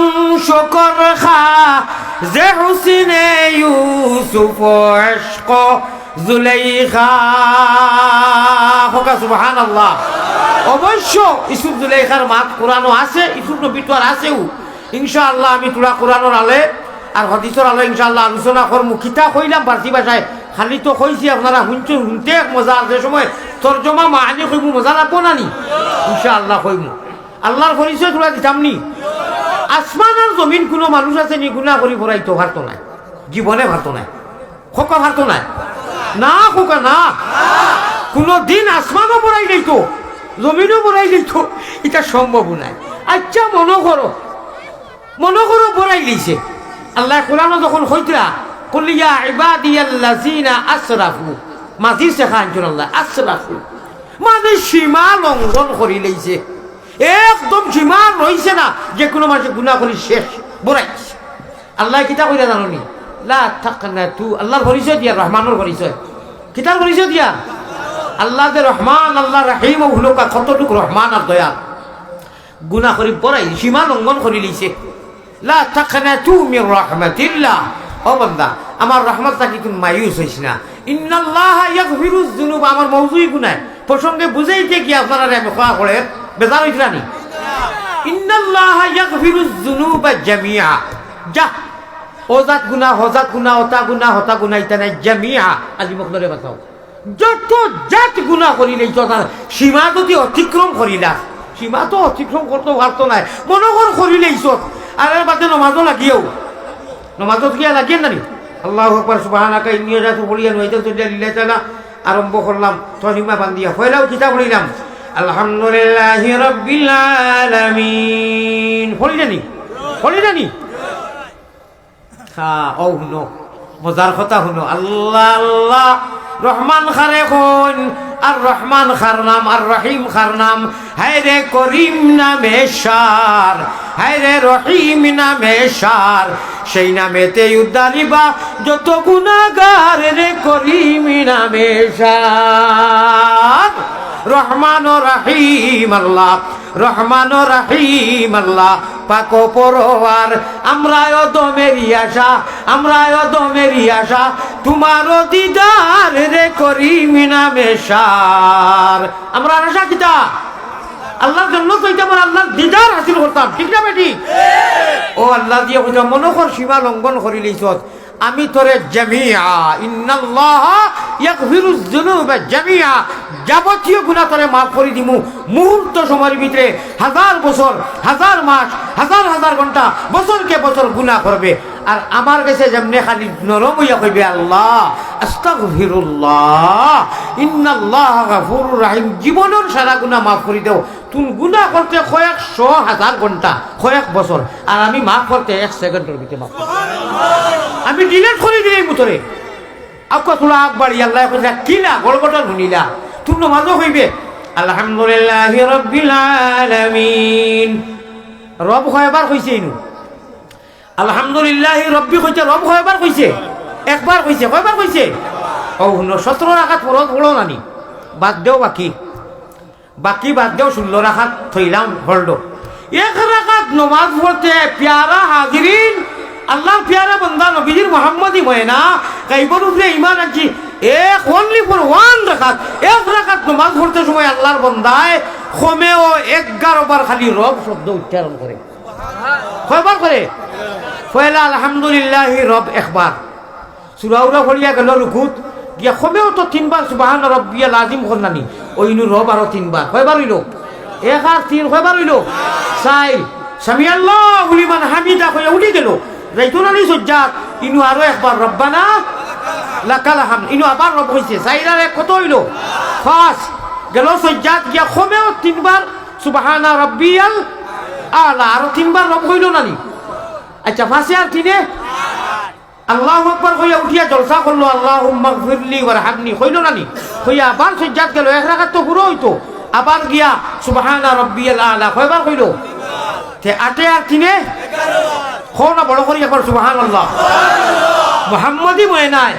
শকর খা যে হুসিনে ইউসুফ ইশক জুলেইখা হোকা সুবহানাল্লাহ অবশ্য ইউসুফ জুলেইখার মাত কোরআনও আছে ইউসুফ নবী তো আর আছেও ইনশাআল্লাহ আমি তোরা কোরআনের আলে আর হাদিসের আলে ইনশাআল্লাহ আলোচনা করমু কিতা কইলাম ফার্সি ভাষায় খালি তো কইছি আপনারা শুনছেন শুনতে মজা যে সময় তর্জমা মানি কইমু মজা লাগবো না নি ইনশাআল্লাহ কইমু আল্লাহর পরিচয় তোরা দিতাম নি আসমান আর জমিন কোনো মানুষ আছে নি গুনাহ করি ভরাইতো ভারতো নাই জীবনে ভারতো নাই খোকা ভারতো নাই না খোকা না কোনো দিন আসমানও ভরাই দিত জমিনও ভরাই দিত এটা সম্ভব নাই আচ্ছা মনে করো ভরাই দিছে আল্লাহ কোরআনে যখন কইতরা কুল ইয়া ইবাদিয়াল্লাযিনা আসরাফু মাঝি শেখা আল্লাহ আসরাফু মানে সীমা লঙ্ঘন করি লইছে একদম সীমা রইছে না যে কোনো মানুষ গুনাহ করি শেষ বরাইছে আল্লাহ কিতা কইরা জানোনি লা তাকনাতু আল্লাহর পরিচয় দিয়া রহমানের পরিচয় কিতার পরিচয় দিয়া আল্লাহ যে রহমান আল্লাহ রহিম ও হুলকা কতটুক রহমান আর দয়াল গুনাহ করি বরাই সীমা লঙ্ঘন করি লইছে লা তাকনাতু মির রাহমাতিল্লাহ ও বান্দা আমার রহমত থাকি তুমি মায়ুস হইস না ইন্নাল্লাহ ইয়াগফিরুজ যুনুব আমার মওজুই গুনাহ প্রসঙ্গে বুঝাইতে কি আপনারা আমি খোয়া করে বেজার হইছিলা নি ইন্নাল্লাহ ইয়াগফিরুজ যুনুবা জামিআ যা ওজাত গুনাহ হজাত গুনাহ হতা গুনাহ হতা গুনাহ ইতানা জামিআ আজি মকদরে বাতাও যত জাত গুনাহ করিলেই তো সীমা যদি অতিক্রম করিলা সীমা তো অতিক্রম করতে পারতো না মনে করিলেই চত আর বাদে নমাজও লাগিয়েও নমাজত গিয়া লাগিয়ে না নি আল্লাহু আকবার সুবহানাকা ইন্নী ওয়াজাতু বলিয়ান ওয়াইদাতু লিল্লাহি তাআলা আরম্ভ করলাম তরিমা বান্দিয়া পয়লাও কিতাব পড়িলাম আলহামদুলিল্লাহি রাব্বিল আলামিন পড়ি জানি হ্যাঁ ও শুনো মজার কথা শুনো আল্লাহ আল্লাহ রহমান খারে কোন আর রহমান খার নাম আর রহিম খার নাম হায় রে করিম নামে সার হায় রে রহিম নামে সার সেই নামেতে উদ্ধারিবা যত গুনাহগার রে করিম নামে সার রহমান ও রহিম আল্লাহ রহমান ও রহিম আল্লাহ পাক পরওয়ার আমরাও দমেরি আশা তোমার দিদার রে করিম নামে সার আমরা আশা কিতা আল্লাহর জন্য কইতাম আর আল্লাহর দিদার হাসিল করতাম ঠিক না বেটি ও আল্লাহ দিয়ে কইতা মনে কর সীমা লঙ্ঘন করিলেইছত আমি তোরে জামিআ ইন্নাল্লাহ ইয়াগফিরুজ যুনুবা জামিআ যাবতীয় গুনাহ তোরে মাফ করে দিমু মুহূর্ত সময়ের ভিতরে হাজার বছর হাজার মাস হাজার হাজার ঘন্টা বছরকে বছর গুনাহ করবে আর আমার কাছে যেমনে খালি নরম হইয়া কইবে আল্লাহ আস্তাগফিরুল্লাহ ইন্নাল্লাহ গফুরুর রহিম জীবনের সারা গুনাহ মাফ করে দাও তুমি গুনাহ করতে কয়েকশো হাজার ঘন্টা কয়েক বছর আর আমি মাফ করতে 1 সেকেন্ডের ভিতরে মাফ আমি ডিলেট করে দিই মুতরে আপকা তোলা আকবাড়ি আল্লাহ কইরা কিলা গলগটা শুনিলা তুমি নমাজও হইবে আলহামদুলিল্লাহি রাব্বিল আলামিন রব কয়বার কইছে ইনু আলহামদুলিল্লাহি রব্বি কইছে রব কয়বার কইছে একবার কইছে কয়বার কইছে ও 17 রাকাত ফরজ পড়ো নানি বাদ দেও বাকি বাদ দেও 16 রাকাত থইলাম হল্ড 1 রাকাত নমাজ পড়তে প্যারা হাজিরিন আল্লাহর প্যারা বান্দা নবীজির মুহাম্মদি ময়না কাইবর উপরে ঈমান আনছি only for 1 রাকাত 1 রাকাত নমাজ পড়তে সময় আল্লাহর বান্দায় কমেও 11 বার খালি রব শব্দ উচ্চারণ করে কয়বার করে পয়লা আলহামদুলিল্লাহি রব একবার সূরা উরা পড়িয়া গেল রুকুত গিয়া কমেও তো 3 বার সুবহান রাব্বিয়াল আযীম করনানি ওইনু রব আরো 3 বার কয়বার হইল 1 আর 3 কয়বার হইল 4 সামি আল্লাহু লিমান হামিদা কইয়া উঠি গেল যাইতুন আলী সজ্জাদ ইনু আরো একবার রব্বানা লাকাল হামদ ইনু আবার রব হইছে সাইরার এক কত হইল 5 গেল সজ্জাদ গিয়া কমেও 3 বার সুবহান রাব্বিয়াল আলা আরো 3 বার রব হইল নানি আচ্ছা 5 আর 3 আল্লাহু আকবার কইয়া উঠিয়া জলসা করলো আল্লাহুম্মা গফিরলি ওয়ারহামনি কইলো নানি কইয়া আবার সজ্জাদ গেল 1 রাকাত তো পুরো হইতো আবার গিয়া সুবহানা রাব্বিয়াল আলা কয়বার কইলো তে 8 আর 3 11 কোন বড় করিয়া কর সুবহানাল্লাহ মুহাম্মাদি ময়নায়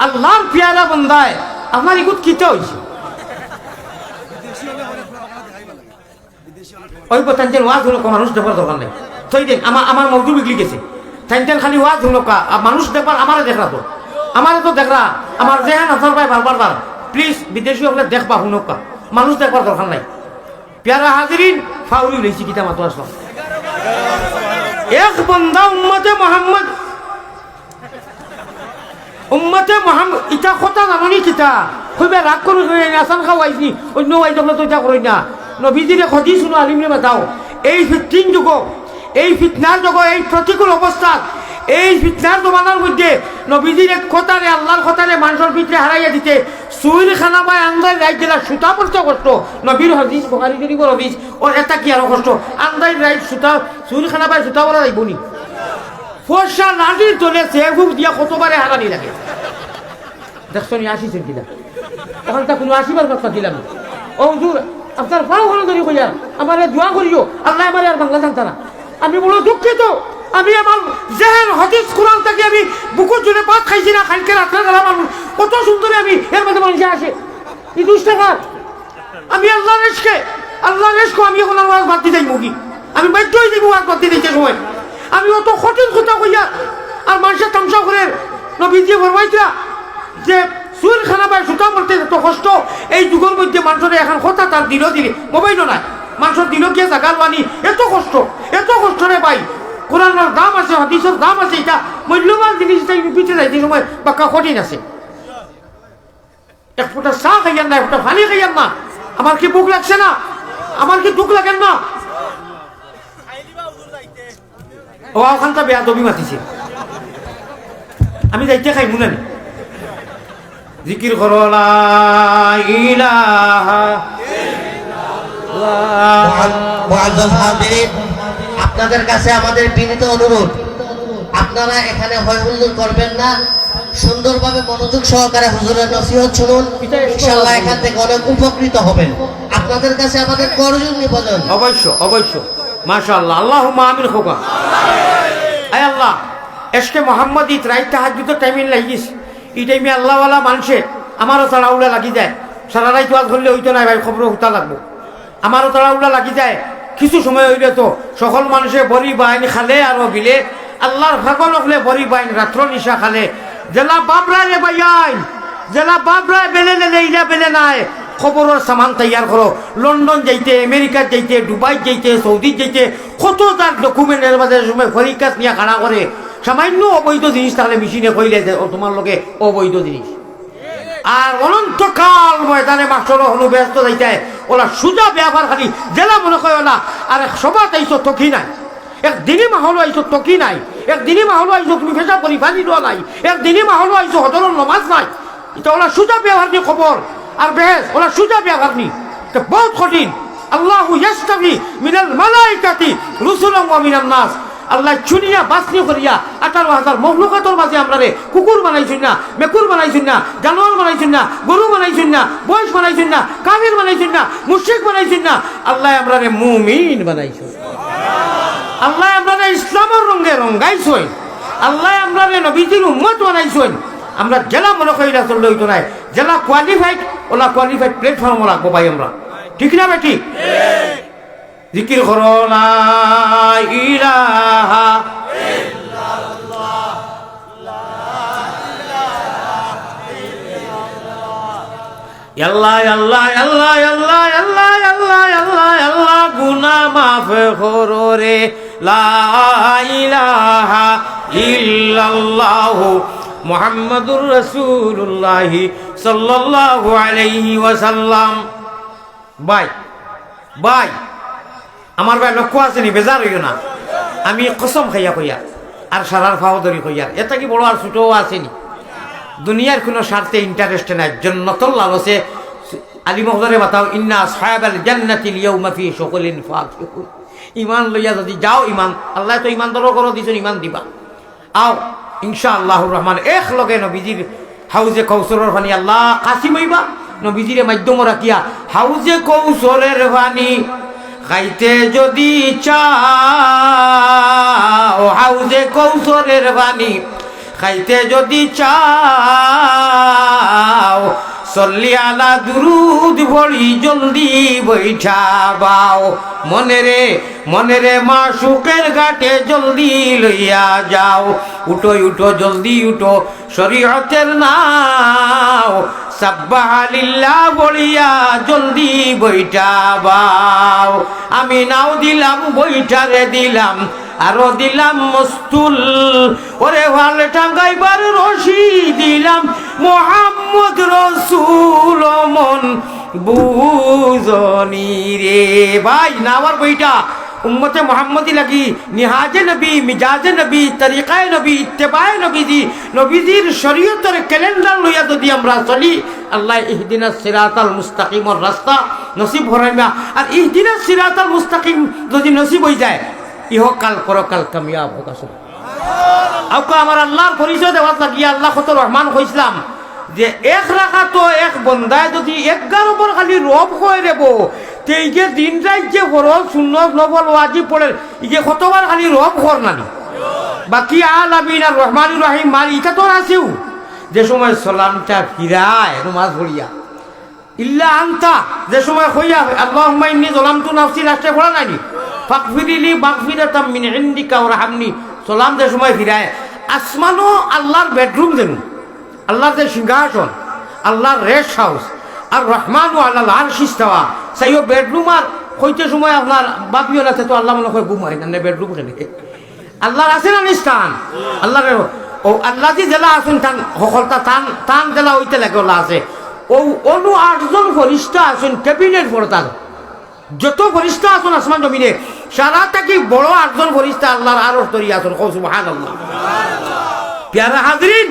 আল্লাহর প্যারা বান্দায় আমার ইগুত কিতে হইছে ওই পতাঞ্জল ওয়াজ হলো মানুষ দেবার দরকার নাই থই দেন আমার মওজু বিগলি গেছে তাইতেন খালি ওয়াজ হলো কা মানুষ দেখবার আমারে দেখরা তো আমারে তো দেখরা আমার জেহান আসার ভাই বারবার প্লিজ বিদেশি হলে দেখবা হুনকা মানুষ দেখবার দরকার নাই প্যারা হাজিরিন ফাউলি লইছি কিতা মাতো আসলাম এক বান্দা উম্মতে মুহাম্মদ ইটা কথা জাননি কিতা কইবা রাগ করু আসান খাওয়াইছি অন্য ওয়াই দেখলে তো ইটা করই না নবীজিরে খদি শুনো আলিমরে বাতাও এই ফিতনার যুগ এই ফিতনার যুগ এই প্রতিকূল অবস্থা এই ফিতনার জমানার মধ্যে নবীজির এক কথারে আল্লাহর কথারে মানুষের ভিতরে হারাইয়া দিতে সুইল খানা বা আন্দাজ রাইত দিলা সুতা পড়তে কষ্ট নবীর হদিস বুখারী শরীফের হদিস ও এটা কি আরো কষ্ট আন্দাজ রাইত সুতা সুইল খানা বা সুতা পড়া যাইবনি ফর্সা লাঠির তোলে সেগুক দিয়া কতবারে হারানি লাগে দেখছো নি আসিছেন কিনা তখন তা কোনো আসিবার কথা দিলাম ও হুজুর আপনার পাও হলো ধরি কইয়া আমার দোয়া করিও আল্লাহ আমার আর বাংলা জানতা না আমি বড় দুঃখিত আমি আমার জেহেন হাদিস কোরআন থেকে আমি বুকুর জুড়ে ভাত খাইছি না খাইকে রাত্রে গেলাম মানুষ কত সুন্দর আমি এর মধ্যে মানুষ আসে এই 2 টাকা আমি আল্লাহ রেশকে আমি এখন আর বাদ দিতে মুগি আমি বাধ্য হয়ে যাবো আর বাদ দিতে সময় আমি অত কঠিন কথা কইয়া আর মানুষের তামসা করে নবীজি ফরমাইতা যে সুইল খানা পায় সুতা পড়তে এত কষ্ট এই যুগের মধ্যে মানুষের এখন কথা তার দিল দিলে মোবাইলও নাই মানুষের দিল গিয়ে জাগাল বানি এত কষ্ট রে ভাই কোরআনের দাম আছে হাদিসের দাম আছে এটা মূল্যবান জিনিস পিছিয়ে যায় যে সময় বাক্কা কঠিন আছে এক ফোঁটা চা খাইয়ান না একটা পানি খাইয়ান না আমার কি ভুক লাগছে না আমার কি দুঃখ লাগেন না ও ওখানটা বেয়া দবি মাতিছে আমি যাইতে খাই মনে নেই জিকির করো লা ইলাহা আপনাদের কাছে আমাদের বিনীত অনুরোধ আপনারা এখানে হয় হুল্লোড় করবেন না সুন্দরভাবে মনোযোগ সহকারে হুজুরের নসিহত শুনুন ইনশাআল্লাহ এখান থেকে অনেক উপকৃত হবেন আপনাদের কাছে আমাদের করজোর নিবেদন অবশ্য মাশাআল্লাহ আল্লাহুম্মা আমিন খোকা আয় আল্লাহ এসকে মোহাম্মদ ঈদ রাইত তাহাজ্জুদ টাইমিং লাগিস এই টাইমে আল্লাহওয়ালা মানুষে আমারও তাড়াউড়া লাগি যায় সারা রাইত ওয়াজ করলে হইতো না ভাই খবর হুতা লাগবো আমারও তাড়াউড়া লাগি যায় কিছু সময় হইলে তো সকল মানুষে বড়ি বাইন খালে আর বিলে আল্লাহর ভাগল হলে বড়ি বাইন রাত্র নিশা খালে জেলা বাবরায় রে বাইন জেলা বাবরায় বেলে নেলে ইলা বেলে নাই খবরের সামান তৈয়ার করো লন্ডন যাইতে আমেরিকা যাইতে দুবাই যাইতে সৌদি যাইতে কত তার ডকুমেন্টের মাঝে সময় পরীক্ষা নিয়ে খাড়া করে সামান্য অবৈধ জিনিস তাহলে মেশিনে কইলে তোমার লোকে অবৈধ জিনিস আর অনন্তকাল ময়দানে মাস্টর হলো ব্যস্ত যাইতে ওলা সুজা ব্যবহার খালি জেলা মনে কয় না আর সবার আইসো তকি নাই একদিনই মাহলো আইসো তকি নাই একদিনই মাহলো আইসো তুমি ফেসা করি পানি দেওয়া নাই একদিনই মাহলো আইসো হজরের নমাজ নাই এটা ওলা সুজা ব্যবহার নিয়ে খবর আর বেহেস ওলা সুজা ব্যবহার নি বহুত কঠিন আল্লাহু ইয়াস্তাফি মিনাল মালাইকাতি রুসুলাম ওয়া মিনান নাস আল্লাহ চুনিয়া বাসনি করিয়া 18,000 মখলুকাতর মাঝে আমরা রে কুকুর বানাইছেন না মেকুর বানাইছেন না জানোয়ার বানাইছেন না গরু বানাইছেন না বয়স বানাইছেন না কাফির বানাইছেন না মুশরিক বানাইছেন না আল্লাহ আমরা রে মুমিন বানাইছেন আল্লাহ আমরা রে ইসলামের রঙে রঙাইছেন আল্লাহ আমরা রে নবীজির উম্মত বানাইছেন আমরা জেলা মনে কইরা চললে হইতো না যারা কোয়ালিফাইড ওলা কোয়ালিফাইড প্ল্যাটফর্ম রাখবো ভাই আমরা, ঠিক না ভাই? ঠিক জিকির করো লা ইলাহা আল্লাহ আল্লাহ আল্লাহ আল্লাহ আল্লাহ আল্লাহ আল্লাহ আল্লাহ গুনাহ মাফ করো রে লা ইলাহা ইল্লাল্লাহ মুহাম্মাদুর রাসূলুল্লাহ সাল্লাল্লাহু আলাইহি ওয়াসাল্লাম। ভাই ভাই আমার ভাই লক্ষ্য আছে নি, বেজার হইও না, আমি কসম খাইয়া কইয়া আর সারার ফাও ধরি কইয়া, এটা কি বড় আর ছোটও আসেনি, দুনিয়ার কোনো স্বার্থে ইন্টারেস্টে নাই, জন্নতুল লালসে আলী মহদরে বাতাও ইন্না আসহাবাল জান্নাতিল ইয়াউমা ফি শুগলিন ফাকিহুন। ইমান লইয়া যদি যাও, ইমান আল্লাহ তো ইমান দরও করো দিছেন, ইমান দিবা আও ইনশাআল্লাহুর রহমান এক লগে নবীজির হাউজে কৌসরের পানি আল্লাহ কাসিম হইবা, নবীজির মাধ্যম রাখিয়া হাউজে কৌসরের পানি খাইতে যদি চাও, হাউজে কৌসরের পানি খাইতে যদি চাও, সল্লি আলা দুরুদ পড়ি জলদি বৈঠা বাও, মনে রে মাশুকের ঘাটে জলদি লইয়া যাও, উঠো উঠো জলদি উঠো শরীয়তের নাও, সাব্বাহ লিল্লাহ বলিয়া জলদি বৈঠা বাও। আমি নাও দিলাম বৈঠারে দিলাম, আরো দিলাম মস্তুল, ওরে ভাল টাঙ্গাইবার রশি দিলাম, মোহাম্মদ রসুল মন বুঝনি রে। ভাই নাওয়ার বইটা উম্মতে মোহাম্মদি লাগি নিহাজে নবী, মিজাজে নবী, তরিকায় নবী, ইত্তেবায় নবীজি, নবীজির শরীয়তের ক্যালেন্ডার লইয়া যদি আমরা চলি, আল্লাহ ইহদিনাস সিরাতাল মুস্তাকিমর রাস্তা নসিব হরাইমা। আর ইহদিনাস সিরাতাল মুস্তাকিম যদি নসিব হয়ে যায়, ইহকাল পরকাল কামিয়াব হোক। আসলে আমার আল্লাহর পরিচয় দেওয়া লাগিয়া আল্লাহ কত রহমান কইসলাম যে এক রাখা তো এক বন্দায় যদি 11 বার খালি রব হয়ে দেব, এই যে দিন রাত যে ফরজ সুন্নত নফল ওয়াজিব পড়ে, ইয়ে কতবার খালি রব কর নানি, বাকি আলামিন আর রহমানুর রহিম মাল ইটা তো আছেও। যে সময় সালামটা ফিরায় নামাজ পড়িয়া ইল্লা আনতা, যে সময় হইয়া আল্লাহুম্মা ইন্নী যালামতু নাফসি রাষ্ট্রে পড়া নানি, ফাগফিরলি মাগফিরাতাম মিন ইনদিকা ওয়ারহামনি, সালাম যে সময় ফিরায়, আসমানও আল্লাহর বেডরুম যেন, আল্লাহর যে সিংহাসন, আল্লাহর রেস্ট হাউস, আর রহমানু আল্লাহ আরশ ইস্তাওয়া, সাইও বেডরুম আর কইতে সময় আপনার বাপিও আছে তো আল্লাহ মনে হয় ঘুমায় না বেডরুম খেলে, আল্লাহর আছে না নিস্তান, আল্লাহর ও আল্লাহ যে জেলা আছেন টান সকলটা টান টান জেলা হইতে লাগে ওলা আছে, ও অনু 8 জন ফরিস্তা আছেন ক্যাবিনেট পড়তাল, যত ফরিস্তা আছেন আসমান জমিনে সারা থাকি বড় 8 জন ফরিস্তা আল্লাহর আরশ ধরি আছেন, সুবহানাল্লাহ। প্যারা হাজরিন,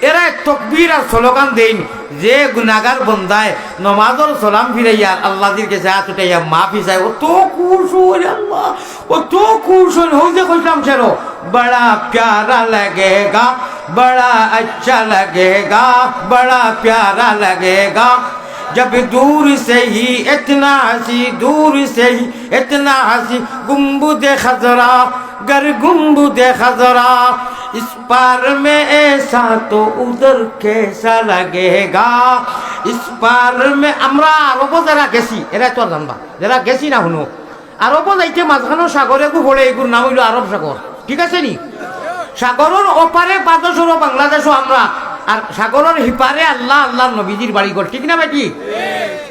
এরা তকবীর আর স্লোগান দেন যে গুনাহগার বন্দায় নমাজর সালাম ফিরাইয়া আল্লাহর কাছে হাত উঠাইয়া মাফি চায়, ও তো কুশল আল্লাহ, ও তো কুশল হই যে কইলাম সেরো বড়া প্যারা লাগেগা, বড়া আচ্ছা লাগেগা, বড়া প্যারা লাগেগা, जब दूर से ही इतना हंसी, दूर से ही इतना हंसी, गुम्बुदे खजरा गर गुम्बुदे खजरा, इस पार में ऐसा तो उधर कैसा लगेगा, इस पार में আমরা আরব যারা গেছি এরা তো জানবা, যারা গেছি না শুনো আরব যাইতে মাঝখানো সাগরে গু পড়ে, এগুর নাম হইল আরব সাগর, ঠিক আছে নি? সাগরের ওপারে বাদশর বাংলাদেশও আমরা, আর সাগরের হিপারে আল্লাহ আল্লাহর নবীজির বাড়িঘর, ঠিক না বেটি?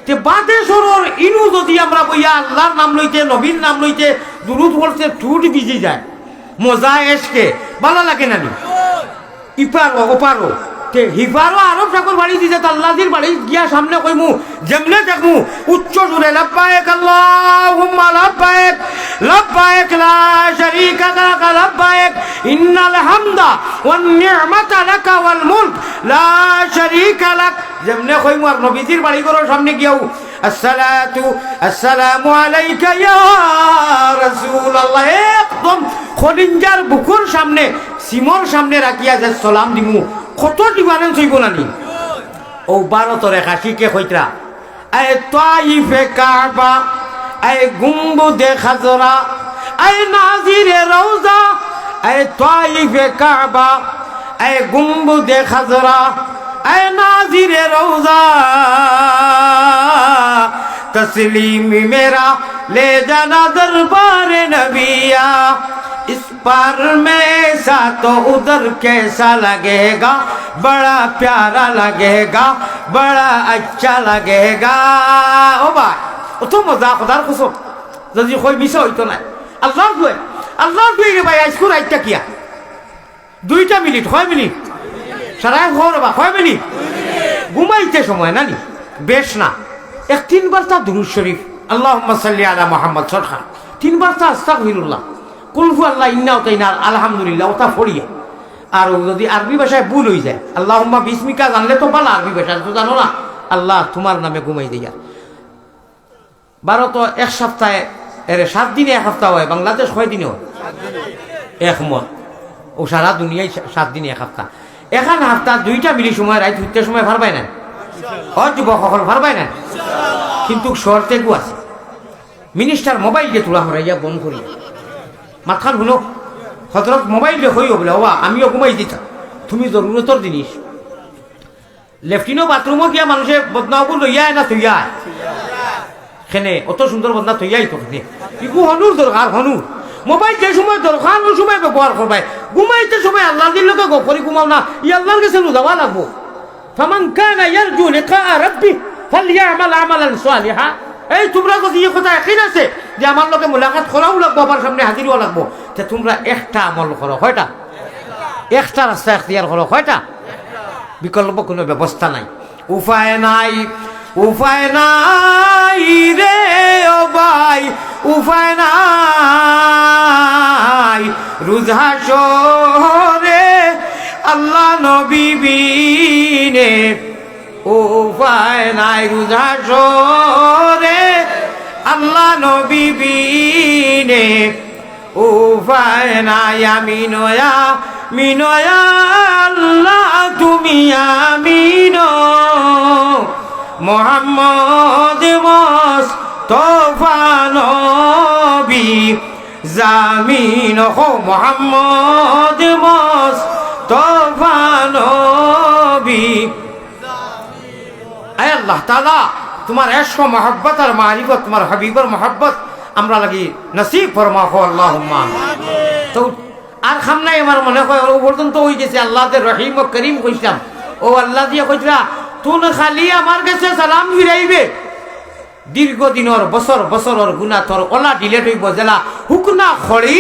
তে বাদেশ্বরের ইনু যদি আমরা বইয়া আল্লাহর নাম লইতে নবীর নাম লইতে দুরুদ পড়তে ঠুট ভিজি যায়, মজা এসকে ভালো লাগে না নি? ইপারো ওপারো তে হিপারো আরব সাগর বাড়ি দিছে, তো আল্লাহজির বাড়ি গিয়া সামনে কইমু যেমনে দেখমু উচ্চ সুরে লাব্বাইক আল্লাহুম্মা লাব্বাইক, লাব্বাইক লা শারীকা লাক লাব্বাইক, ইন্নাল হামদা ওয়ান নি'মাতা লাকা ওয়াল মুলক লা শারীকা লাক, যেমনে কইমু আর নবীজির বাড়ি ঘরের সামনে গিয়াও আসসালাতু আসসালামু আলাইকা ইয়া রাসূলুল্লাহ, একদম খলিঞ্জার বুকুর সামনে সিমর সামনে রাখিয়া যে সালাম দিমু, কত ডিফারেন্স হইব নানি? ও 12 তরে কাশিকে কইতরা আই তাইফে কাবা, আই গুম্বুদে খাজরা, আই নাজিরে রওজা, আই তাইফে কাবা, আই গুম্বুদে খাজরা, ऐ नाज़िर रौज़ा तस्लीम मेरा ले जाना दरबार नबिया इस पार में ऐसा तो उधर कैसा लगेगा बड़ा प्यारा लगेगा बड़ा अच्छा लगेगा ओ भाई ও তো মজা খোদার কসম যদি কই মিশা হইতো না আল্লাহর দুই রে ভাই আজকুর আইতা কিয়া 2 মিনিট 6 মিনিট সারাই ঘর বা 6 মিনিট ঘুমাইতে সময় নানি বেশ না 3বার তা দুরূদ শরীফ আল্লাহুম্মা সাল্লি আলা মুহাম্মদ সরকার 3বার তা আস্তাগফিরুল্লাহ কুল হু আল্লাহ ইন্না তাইনা আলহামদুলিল্লাহ ওটা পড়িয়া আর যদি আরবি ভাষায় ভুল হই যায় আল্লাহুম্মা বিসমিকা জানলে তো ভালো আরবি ভাষা তো জানো না আল্লাহ তোমার নামে ঘুমাই দিয়া 12 তো এক সপ্তাহে এর 7 দিনে এক সপ্তাহ হয় বাংলাদেশ কয় দিনে হয় 7 দিনে একমত ও সারা দুনিয়ায় 7 দিনে এক সপ্তাহ এখন সপ্তাহ 2টা মিলি সময় রাত হইতে সময় পারবাই না যুবক সকল পারবাই না কিন্তু শর্তে গু আছে মিনিস্টার মোবাইল দিয়ে তোলা হরাইয়া বন্ধ করি মাথার শুনো হজরত মোবাইল দিয়ে হইও বলে ওবা আমিও ঘুমাই দিতাম তুমি জরুরতর জিনিস লেফটিনও বাথরুমও গিয়া মানুষের বদনাবুর লইয়া না থইয়া খেনে অত সুন্দর বদনা থইয়াই তো খেনে ইগু হনুর দরকার হনুর মোবাইল যে সময় দরকার ওই সময় ব্যবহার করবাই ঘুমাইতে সময় আল্লাহ দিল লোকে গফরি ঘুমাও না ই আল্লাহর কাছে যাওয়া লাগবো ফামান কানা ইয়ারজু লিকা রাব্বি ফালইআমাল আমালান সালিহা এই তোমরা যদি এই কথা একই আছে যে আমার লোকে মুলাকাত করাও লাগবো আমার সামনে হাজির হওয়া লাগবো তে তোমরা একটা আমল করো কয়টা একটা রাস্তা এখতিয়ার করো কয়টা বিকল্প কোনো ব্যবস্থা নাই উপায় নাই রে ও ভাই উপায় নাই রুজা শহরে আল্লাহ নবী বিনে উপায় নাই রুজা শহরে আল্লাহ নবী বিনে উপায় নাই আমি নয়া আল্লাহ তুমি আমিনো মোহাম্মদ মুস্তাফা নবী জামিন হো মোহাম্মদ মুস্তাফা নবী আয় আল্লাহ তাআলা তোমার ইশক মোহাব্বত আর মারিফত তোমার হাবিবের মোহাব্বত আমরা লাগি নসিব ফরমাও আল্লাহুম্মা তো আর খামনাই আমার মনে হয় ও পর্যন্ত হই গেছে আল্লাহ তে রহিম ও করিম কইতাম ও আল্লাহ দিয়ে কইরা তুন খালি আমার কাছে সালাম ফিরাইবে দীর্ঘদিনের বছরের গুনাহ তোর ওলা ডিলেট হইব জেলা হুকনা খড়ি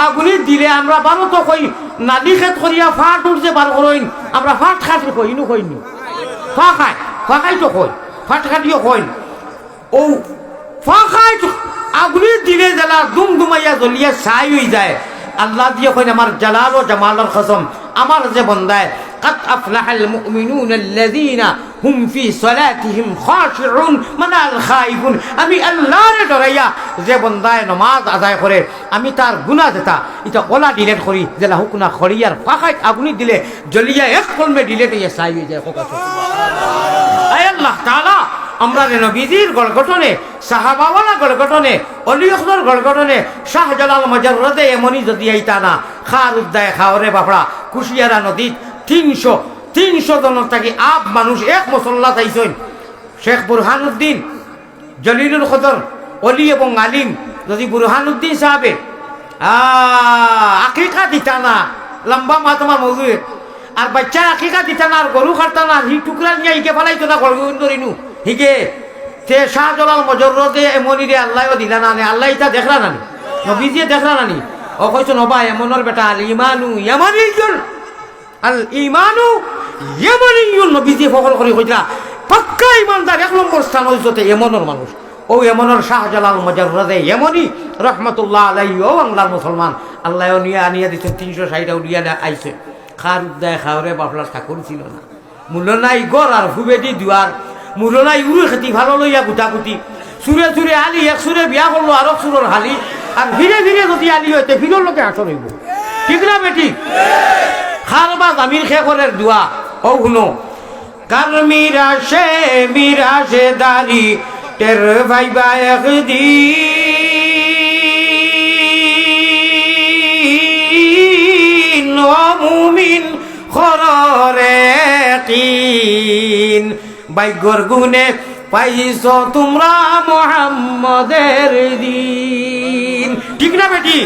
আগুনি দিলে আমরা বারো তো কই নাদি খেত করিয়া ফাট উঠছে বার করইন আমরা ফাট খাটি কই ইনু কইনি ফাখাই তো কই ফাট খাটিও কই ও ফাখাই আগুনি দিলে জেলা দুমদুমাইয়া জ্বলিয়া ছাই হয়ে যায় আল্লাহ দিয়ে কইন আমার জালাল ও জামালের কসম আমার যে বান্দায় قد أفلح المؤمنون الذين هم في صلاتهم خاشعون من الخائفون আমি আল্লাহর ডরাইয়া যে বান্দায় নামাজ আদায় করে আমি তার গুনাহ যেটা এটা ওলা ডিলিট করি যেলা হুকনা খড়িয়ার ফাখাইত আগুনি দিলে জ্বলিয়া এক কলমে ডিলিট হইয়া ছাই হয়ে যায় সুবহানাল্লাহ আয় আল্লাহ তাআলা আমরা নবীজির গড়গঠনে সাহাবাওয়ালা গড়গঠনে অলিয়খর গড়গঠনে শাহজালাল মজররদে এমনি যদি আইতা না খার উদ্দায় খাওরে বাপড়া কুশিয়ারা নদীত 300 জনের থাকি আপ মানুষ এক মুসল্লা চাইছেন শেখ বুরহানুদ্দিন জলিলুল কদর অলি এবং আলিম যদি বুরহানুদ্দিন সাহেবে আকিকা দিতা না লম্বা মা তোমার মজুরে আর বাচ্চা আকিকা দিতা না আর গরু কাটতা না হি টুকরা নিয়ে হিকে ফেলাইতো না গরু ধরিনু হিকে তে শাহজালাল মজররদে এমনি রে আল্লাহও দিলা না আল্লাহ ইটা দেখলা না নবীজিয়ে দেখলা না ও কইছো নবা এমনের বেটা আল ইমানু ইয়ামানিয়ুল আল ইমানু ইয়ামানিয়ুল নবীজি ফখর করে কইলা পাক্কা ইমানদার এক নম্বর স্থান হইতে এমনের মানুষ ও এমনের শাহজালাল মজররদে এমনি রহমাতুল্লাহ আলাইহি ও বাংলার মুসলমান আল্লাহ নিয়ে আনিয়া দিছেন 360টা উড়িয়া আইছে খার উদ্দায় খাওরে বাপলার ঠাকুর ছিল না মূল্য নাই গড় আর হুবেদি দুয়ার মূল্য নাই উড়ে খেতি ভালো লইয়া গুটাগুটি সুরে আলি এক সুরে বিয়া করলো আর সুরের হালি আর ধীরে ধীরে যদি আলি হইতে ফিরোর লোকে আসর হইব ঠিক না বেটি খারবা জামির শেখরের দোয়া ও শুনো কার মিরাশে দারি টের ভাইবা একদিন ও মুমিন খররে কি ভাগ্যর গুণে পাইছ তোমরা মুহাম্মদের দিন। ঠিক না বেটি?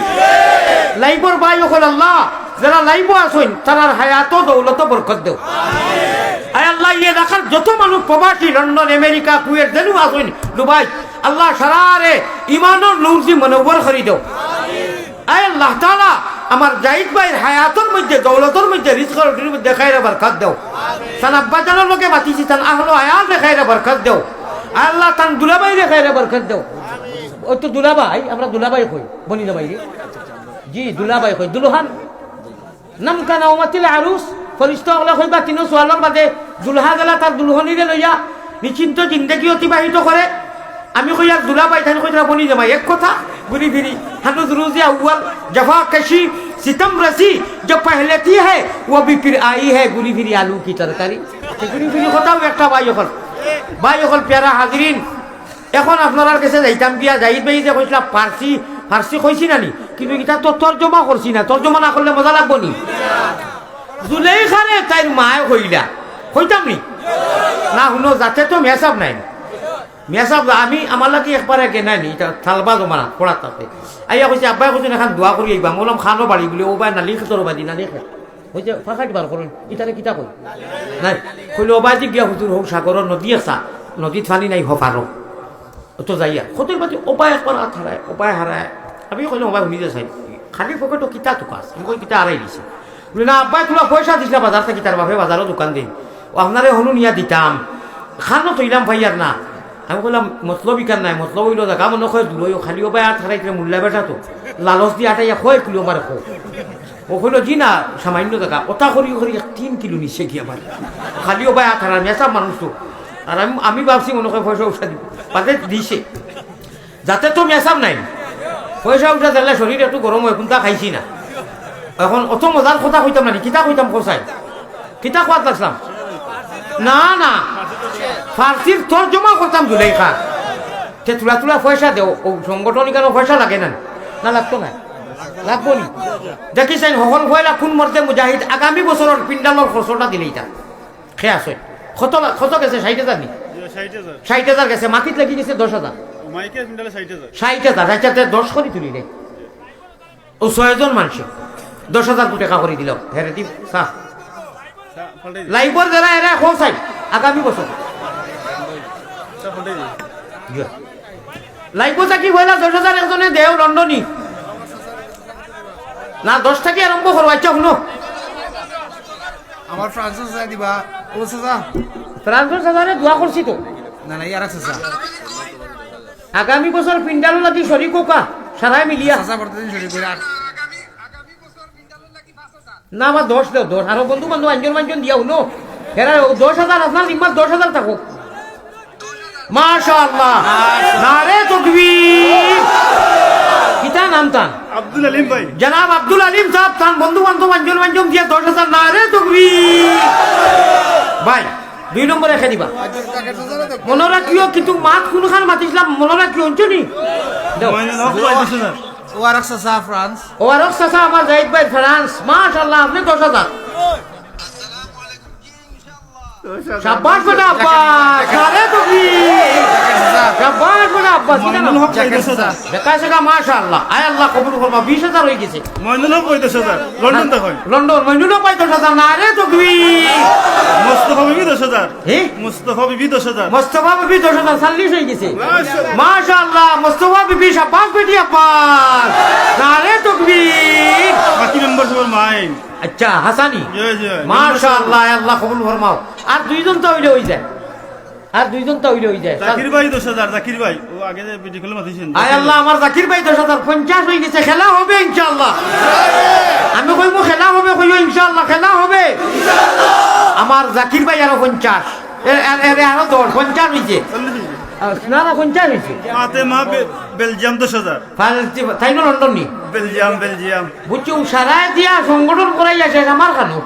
লাইবর ভাই হল আল্লাহ যারা লাইব আসুন তারার হায়াত দৌলত বরকত দেও। আয় আল্লাহ ইয়ে দেখার যত মানুষ প্রবাসী লন্ডন আমেরিকা কুয়েত যেন আসুন দুবাই আল্লাহ সারারে ইমানের নূরজি মনোবর করে দেও। আয় আল্লাহ তাআলা আমার জাহিদ ভাইয়ের হায়াতের মধ্যে দৌলতের মধ্যে রিজকের রুটির মধ্যে খায়রা বরকত দেও। তান আব্বা জানার লোকে বাতিছি তান আহলো আয়াল রে খায়রা বরকত দেও। আয় আল্লাহ তান দুলাভাই রে খায়রা বরকত দেও। ওই তো দুলাভাই আমরা দুলাভাই কই বনি না ভাই রে জি দুলাভাই কই দুলহান নাম কানা উমাতিল আরুস ফরিস্তা হলে কইবা তিন সোয়ালের বাদে দুলহা গেলা তার দুলহনিরে লইয়া নিশ্চিন্ত জিন্দগি অতিবাহিত করে। আমি কই আর দুলাভাই তাই কই না বনি জামাই এক কথা ঘুরি ফিরি হানুজ রোজে আউয়াল जफा कशी सितम रसी जो पहले थी है वो भी फिर आई है घुरी फिरी आलू की तरकारी। ঘুরি ফিরি কথাও একটা ভাই হল প্যারা হাজিরিন। এখন আপনার কাছে যাইতাম গিয়া জাহিদ ভাই যে কইছিলাম ফার্সি কইছি নানি কিন্তু এটা তো তর্জমা করছি না। তর্জমা না করলে মজা লাগবো নি? জুলেখারে তাই মায় কইলা কইতাম নি না শুনো যাতে তো মেসাব নাই মেসাব আমি আমার লাগে একবারে কেনাই নি এটা থালবা জমানা পড়া তাতে আইয়া কইছে আব্বাই কইছেন এখন দোয়া করি আইবা মোলাম খানো বাড়ি বলে ও বাই নালি খেতর বাদি নালি খে কইছে ফাঁকা দিবার করুন ইটারে কিতা কই নাই কইলে ও বাদি গিয়া হুজুর হোক সাগর নদী আসা নদীত পানি নাই হপারো তো যাইয়া খতর বাদি ওপায় একবার হারায় ওপায় হারায়। আমি কইলাম ওপায় শুনিতে চাই খালি পকেটও কিতা টুকাস আমি কই কিতা হারাই দিছে বলে না আব্বাই তোলা পয়সা দিছিলা বাজার থেকে তার বাপে বাজারও দোকান দিন ও আপনারে হনু নিয়া দিতাম খানো তৈলাম ভাইয়ার না। আমি বললাম মতলবই কার নাই মতলব হইল দেখা মনে হয় দূরই খালিও বাই আট হারাইতে মূল্যা বেটা তো লালচ দিয়ে আটাইয়া খয় কিলো আমার খো ও কইল জি না সামান্য দেখা ওটা করি 3 কিলো নিচ্ছে কি আমার খালিও বাই আট হারার মেসা মানুষ তো। আর আমি ভাবছি মনে হয় পয়সা উঠা দিব বাদে দিছে যাতে তো মেসাব নাই পয়সা উঠা দিলে শরীর একটু গরম হয় কোনটা খাইছি না। এখন অত মজার কথা কইতাম না কিতা কইতাম কোসাই কিতা খোয়াত লাগলাম না না ফার্সির তর্জমা করতাম জুলেখা সে তুলা তুলা পয়সা দেও ও সংগঠনিক পয়সা লাগে না না লাগতো না লাগবো নি দেখিছেন সকল পয়লা কোন মর্দে মুজাহিদ আগামী বছরের পিন্ডালৰ খরচটা দিলে এটা খেয়ে আছে কত গেছে 60,000 নি 60,000 গেছে মাটিত লাগি গেছে 10,000 60,000 আচ্ছা 10 করে তুলি রে ও 6 জন মানুষ 10,000 টাকা করে দিল হেরে দি সাহ লাইবর যারা এরা খোঁচাই আগামী বছর লাইব চাকি হইলা 10,000 একজনে দেও লন্ডনী না 10 টাকা আরম্ভ করো। আচ্ছা শুনো আমার ফ্রান্সের চাচা দিবা ও চাচা ফ্রান্সের চাচারে দোয়া করছি তো না না ইয়ার চাচা আগামী বছর পিন্ডালো লাগি শরীর কোকা সারাই মিলিয়া চাচা করতে দিন শুরু করে আর না আমার 10 দেও 10 আরো বন্ধু বান্ধব আঞ্জন দিয়া শুনো এরা 10,000 আপনার নিম্মা 10,000 থাকুক মাশাআল্লাহ নারে তাকবীর কিতা নাম তান আব্দুল আলিম ভাই জনাব আব্দুল আলিম সাহেব তান বন্ধু বান্ধব আঞ্জন দিয়া 10,000 নারে তাকবীর ভাই 2 নম্বরে রেখে দিবা মনে রাখিও কিন্তু মাত কোনখান মাতিছিলাম মনে রাখিও অঞ্চনি ও আর চাচা ফ্রান্স ও আর চাচা আমার জাহিদ ভাই ফ্রান্স মাশাআল্লাহ আপনি 10,000 শাবাশ বেটা আব্বাস নারে তাকবীর শাবাশ বেটা আব্বাস কি নাম দেখা সেটা মাশাআল্লাহ আয় আল্লাহ কবুল করবা 20,000 হয়ে গেছে মইনুল হক 10,000 লন্ডন থেকে লন্ডন মইনুল পাই 10,000 নারে তাকবীর মুস্তাফা বিবি 10,000 হে মুস্তাফা বিবি 10,000 মুস্তাফা বিবি 10,000 40 হয়ে গেছে মাশাআল্লাহ মুস্তাফা বিবি শাবাশ বেটি আব্বাস নারে তাকবীর বাকি মেম্বার সবার মাইন আচ্ছা হাসানি জি জি মাশাআল্লাহ আল্লাহ কবুল ফরমাও আর 2 জন তো হই যায় জাকির ভাই 10,000 জাকির ভাই ও আগে যে ভিডিও কলে মাতিছেন আয় আল্লাহ আমার জাকির ভাই 10,000 50 হয়ে গেছে খেলা হবে ইনশাআল্লাহ আমি কইবো খেলা হবে কইও ইনশাআল্লাহ খেলা হবে ইনশাআল্লাহ আমার জাকির ভাই আরো 50 এর আরো 50 হইছে না না 50 হইছে ফাতেমা বেলজিয়াম 10,000 তাই না লন্ডন নি বেলজিয়াম বুঝছো সারায় দিয়া সংগঠন করাই আছে আমার কানো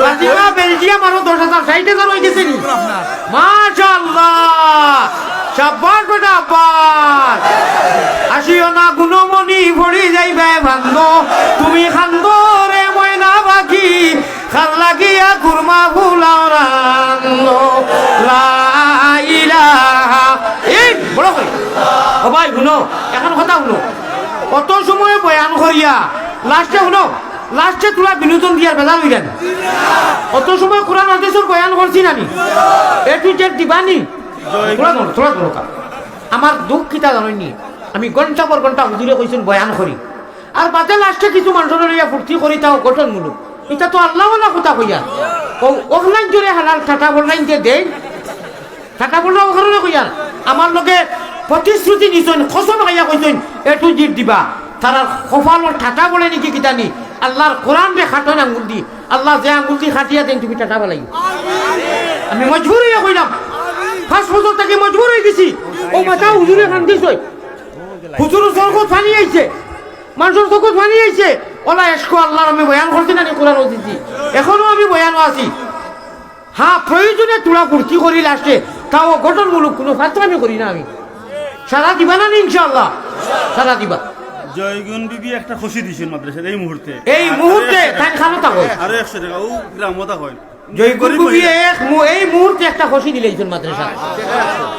ফাতেমা বেলজিয়াম আরো 10,000 60,000 হয়ে গেছে নি মাশাআল্লাহ শাবাশ বেটা আব্বাস আসিও না গুণমণি ভরি যাইবে ভাঙ্গ তুমি খান্দ রে ময়না পাখি খাল লাগিয়া কুরমা ফুলাও রাঙ্গ লা ও ভাই শুনো এখন কথা শুনো অত সময় বয়ান করিয়া লাস্টে শুনো লাস্টে তোরা বিনোদন দিয়ার বেলা হইলেন অত সময় কোরআন হাদিসের বয়ান করছি নানি একটু যে দিবানি থোড়া আমার দুঃখ কিতা জানি আমি ঘন্টা পর ঘন্টা হুজুরে কইছেন বয়ান করি আর বাদে লাস্টে কিছু মানুষের লইয়া ফুর্তি করি তাও গঠনমূলক এটা তো আল্লাহ কথা কইয়া ও অনলাইন জুড়ে হালাল টাটা অনলাইন যে দেয় টাকা বললে ওখানে কইয়ার আমার লগে প্রতিশ্রুতি নিছেন কসম খাইয়া কইছেন এটু জিত দিবা তারা কপালর টাকা বলে নাকি কিতানি আল্লাহর কোরআন রে খাটন আঙ্গুল দি আল্লাহ যে আঙ্গুল দি খাটিয়া দেন তুমি টাকা বলাই আমি মজবুর হইয়া কইলাম 5 বছর থেকে মজবুর হয়ে গেছি ও মাথা হুজুরে খান দিছ হুজুরের চোখত পানি আইছে মানুষের চোখত পানি আইছে ওলা এসকো আল্লাহর আমি বয়ান করছি না কোরআন দিছি এখনো আমি বয়ানও আছি হ্যাঁ প্রয়োজনে তোরা ফুর্তি করি লাস্টে তাও গঠনমূলক কোনো ফাত্রামি করি না আমি সারা দিবা না ইনশাআল্লাহ সারা দিবা জয়গুণ বিবি একটা খুশি দিছেন মাদ্রাসার এই মুহূর্তে তাই খানো থাকো আরো 100 টাকা ও গ্রামতা হয় জয়গুণ বিবি এই মুহূর্তে একটা খুশি দিলেইছেন মাদ্রাসা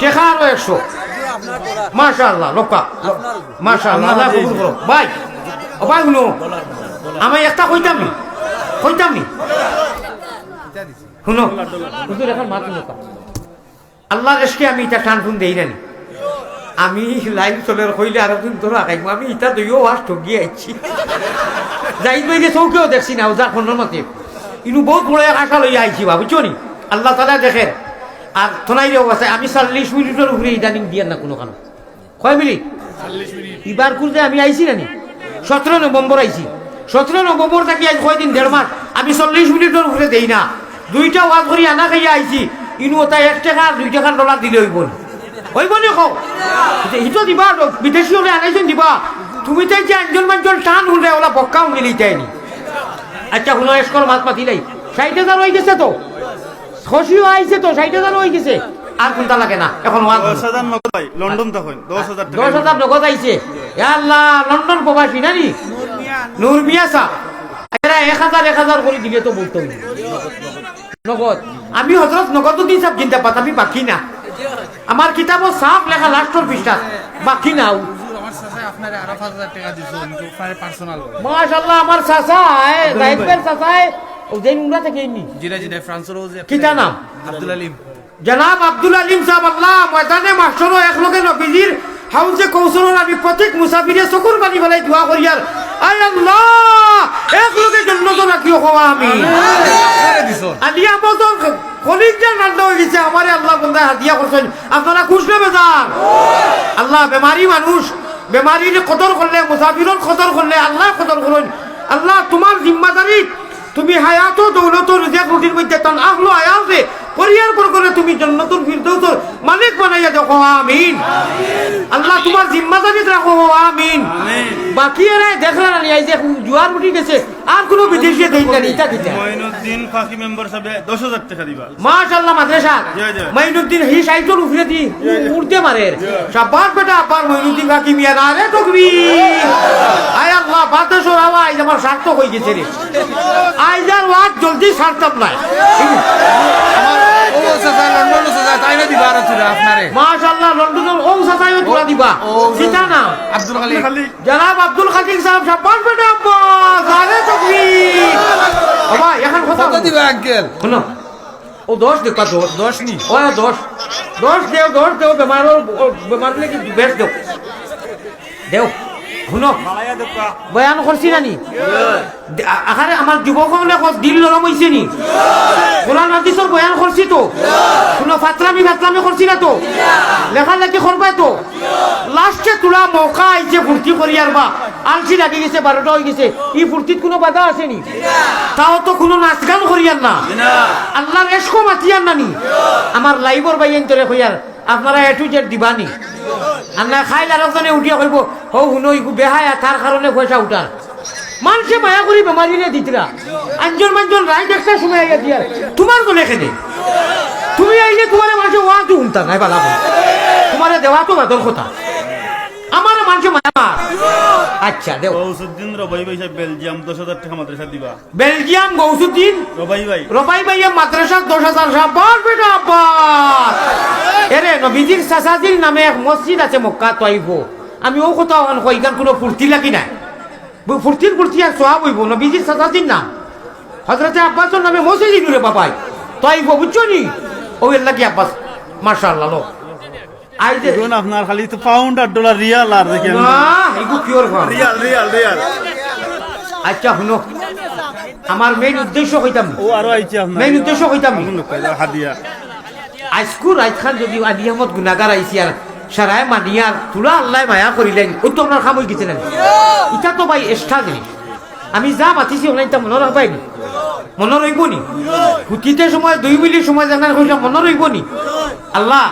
টাকা আরো 100 মাশাআল্লাহ লোকা মাশাআল্লাহ আল্লাহ কবুল করো ভাই ও ভাই শুনো আমি একটা কইতাম নি শুনো হুজুর এখন মাত নকা আল্লাহর এসকে আমি এটা টান ফোন দেই না আমি লাইভ চলের কইলে আর একদিন তোরা খাইব আমি এটা দইও ওয়াজ ঠগিয়ে আইছি যাই বাইরে চৌকেও দেখছি না ওজার ফোনের মতে ইনু বহুত বড় এক আশা লইয়া আইছি বা বুঝছো নি আল্লাহ তাআলা দেখেন আর তোনাইরে অবস্থায় আমি 40 মিনিটের উপরে ইদানিং দিয়ার না কোনো কারণ কয় মিনিট 40 মিনিট এবার কুলতে আমি আইছি না নি 17 নভেম্বর আইছি 17 নভেম্বর থেকে আজ কয়দিন 1.5 মাস আমি 40 মিনিটের উপরে দেই না দুইটা ওয়াজ করি আনা খাইয়া আইছি ইনু ওটা 1 টাকা আর 2 টাকার ডলার দিলে হইব নি কও হিতো দিবা বিদেশি হলে আনাইছেন দিবা তুমি তাই যে একজন মানুষজন টান হলে ওলা বক্কা উনিলি যায়নি আচ্ছা হলো এসকর মাছ পাতি নাই 60,000 হয়ে গেছে তো খুশিও আইছে তো 60,000 হয়ে গেছে আর কোনটা লাগে না এখন 10,000 নগদ ভাই লন্ডন তখন 10,000 টাকা 10,000 নগদ আইছে ইয়া আল্লাহ লন্ডন প্রবাসী নানি নূর মিয়া সাহেব এরা 1,000 করে দিলে তো বলতো নগদ আমি হযরত নগদউদ্দিন সাহেব জিন্দাবাদ আমি বাকি না আমার কিতাবও সাফ লেখা লাস্টের পৃষ্ঠা বাকি না আমার চাচা আপনারে আরো 5,000 টাকা দিছো কিন্তু আপনারে পার্সোনাল মাশাআল্লাহ আমার চাচা দাইবের চাচা ও যেই মুন্ডা থেকে নি জিরা ফ্রান্সের ওজে কিটা নাম আব্দুল আলিম জনাব আব্দুল আলিম সাহেব আল্লাহ ময়দানে মাস্টারও এক লগে নবীজির হাউজে কৌশলের আমি প্রত্যেক মুসাফিরে চকুর পানি ফেলাই দোয়া করি আর আয় আল্লাহ এক লগে জন্নত রাখিও হওয়া আমি আলিয়া বলতো কলিজা নান্দ হয়ে গেছে আমারে আল্লাহ বন্ধা হাতিয়া করছেন আপনারা খুশ না বেজান আল্লাহ বেমারি মানুষ বেমারির কদর করলে মুসাফিরের কদর করলে আল্লাহ কদর করুন আল্লাহ তোমার জিম্মাদারি তুমি হায়াত দৌলত রিজাক রুটির মধ্যে তন আহলো আয়াতে পরিয়ার করে তুমি জান্নাতুল ফিরদাউসের মালিক বানাইয়া দেখো আমিন আল্লাহ তোমার জিম্মাদারি রাখো আমিন বাকি এরা দেখলা না এই যে জুয়ার উঠি গেছে আর কোনো বিদেশি দেই না এটা দিতে মঈনুদ্দিন ফাকি মেম্বার সাহেব 10,000 টাকা দিবা মাশাআল্লাহ মাদ্রাসা মঈনুদ্দিন হি সাইটর উপরে দি উড়তে মারে শাবাশ বেটা আবার মঈনুদ্দিন ফাকি মিয়া না রে তাকবীর আয় আল্লাহ বাতাসর আওয়াজ আমার সার্থক হয়ে গেছে রে আইজার ওয়াজ জলদি সার্থক নাই ও চাচা লন্ডন চাচা তাই না দিবা আর তুই আপনারে মাশাআল্লাহ লন্ডনের ও চাচাইও তোরা দিবা সিটা নাম আব্দুল খালিক জনাব আব্দুল খালিক সাহেব শাবাশ বেটা আব্বাস আরে তাকবীর বাবা এখন কথা কত দিবা আঙ্কেল শুনো ও 10 দেখবা 10 নি ও 10 দেও বেমার লাগি বেশ দেও শুনো বয়ান করছি নানি আখারে আমার যুবকসকলে দিল নরম হয়েছে নি কোরআন হাদিসের বয়ান করছি তো শুনো ফাতলামি করছি না তো লেখা লেখি করবাই তো লাস্টে তোলা মৌকা আইছে ফুর্তি করি আর বা আলসি লাগি গেছে 12টা হয়ে গেছে এই ফুর্তিত কোনো বাধা আসেনি তাও তো কোনো নাচ গান করিয়ার না আল্লাহর এসকো মাতিয়ার নানি আমার লাইভর বাইন তোরে কইয়ার আপনারা এটু জেড দিবানি আল্লাহ খাইল আর একজনে উঠিয়া কইব হৌ শুনো ইকু বেহায়া তার কারণে পয়সা উঠার মানুষে মায়া করি বেমারিরে দিতরা আঞ্জন মাঞ্জন রাইট একটা সময় আইয়া দিয়ার তোমার তো লেখে দে তুমি আইলে তোমার মানুষে ওয়াজও শুনতা নাই বালা তোমার দেওয়া তো বাদর কথা আমার মানুষে মায়া আচ্ছা দেও গৌসুদ্দিন রবাই ভাই সাহেব বেলজিয়াম 10,000 টাকা মাদ্রাসা দিবা বেলজিয়াম গৌসুদ্দিন রবাই ভাই মাদ্রাসা 10,000 শাবাশ বেটা আব্বাস এরে নবীজির চাচাজির নামে এক মসজিদ আছে মক্কা তৈব আমি ও কথা কইগান কোনো ফুর্তি লাগি নাই ফুর্তি আর সোহাব হইব নবীজির চাচাজির নাম হজরতে আব্বাসের নামে মসজিদ রে বাবাই তৈব বুঝছো নি ও এর লাগি আব্বাস মাশাআল্লাহ লো আই যে দেখুন আপনার খালি তো পাউন্ড আর ডলার রিয়াল আর দেখেন না এগু কিওর ঘর রিয়াল আচ্ছা শুনো আমার মেইন উদ্দেশ্য কইতাম ও আরো আইছে আপনার মেইন উদ্দেশ্য কইতাম হাদিয়া আজকু রাইত খান যদি আদি আহমদ গুনাগার আইসি আর সারায় মানিয়ার তুলা আল্লাহ মায়া করিলেন ওই তো আপনার খাম হয়ে গেছিলেন এটা তো ভাই এক্সট্রা জিনিস আমি যা মাতিছি ওনাই তা মনে রাখবাই নি মনে রইব নি হুতিতে সময় 2 মিনিট সময় জানার কইলাম মনে রইব নি আল্লাহ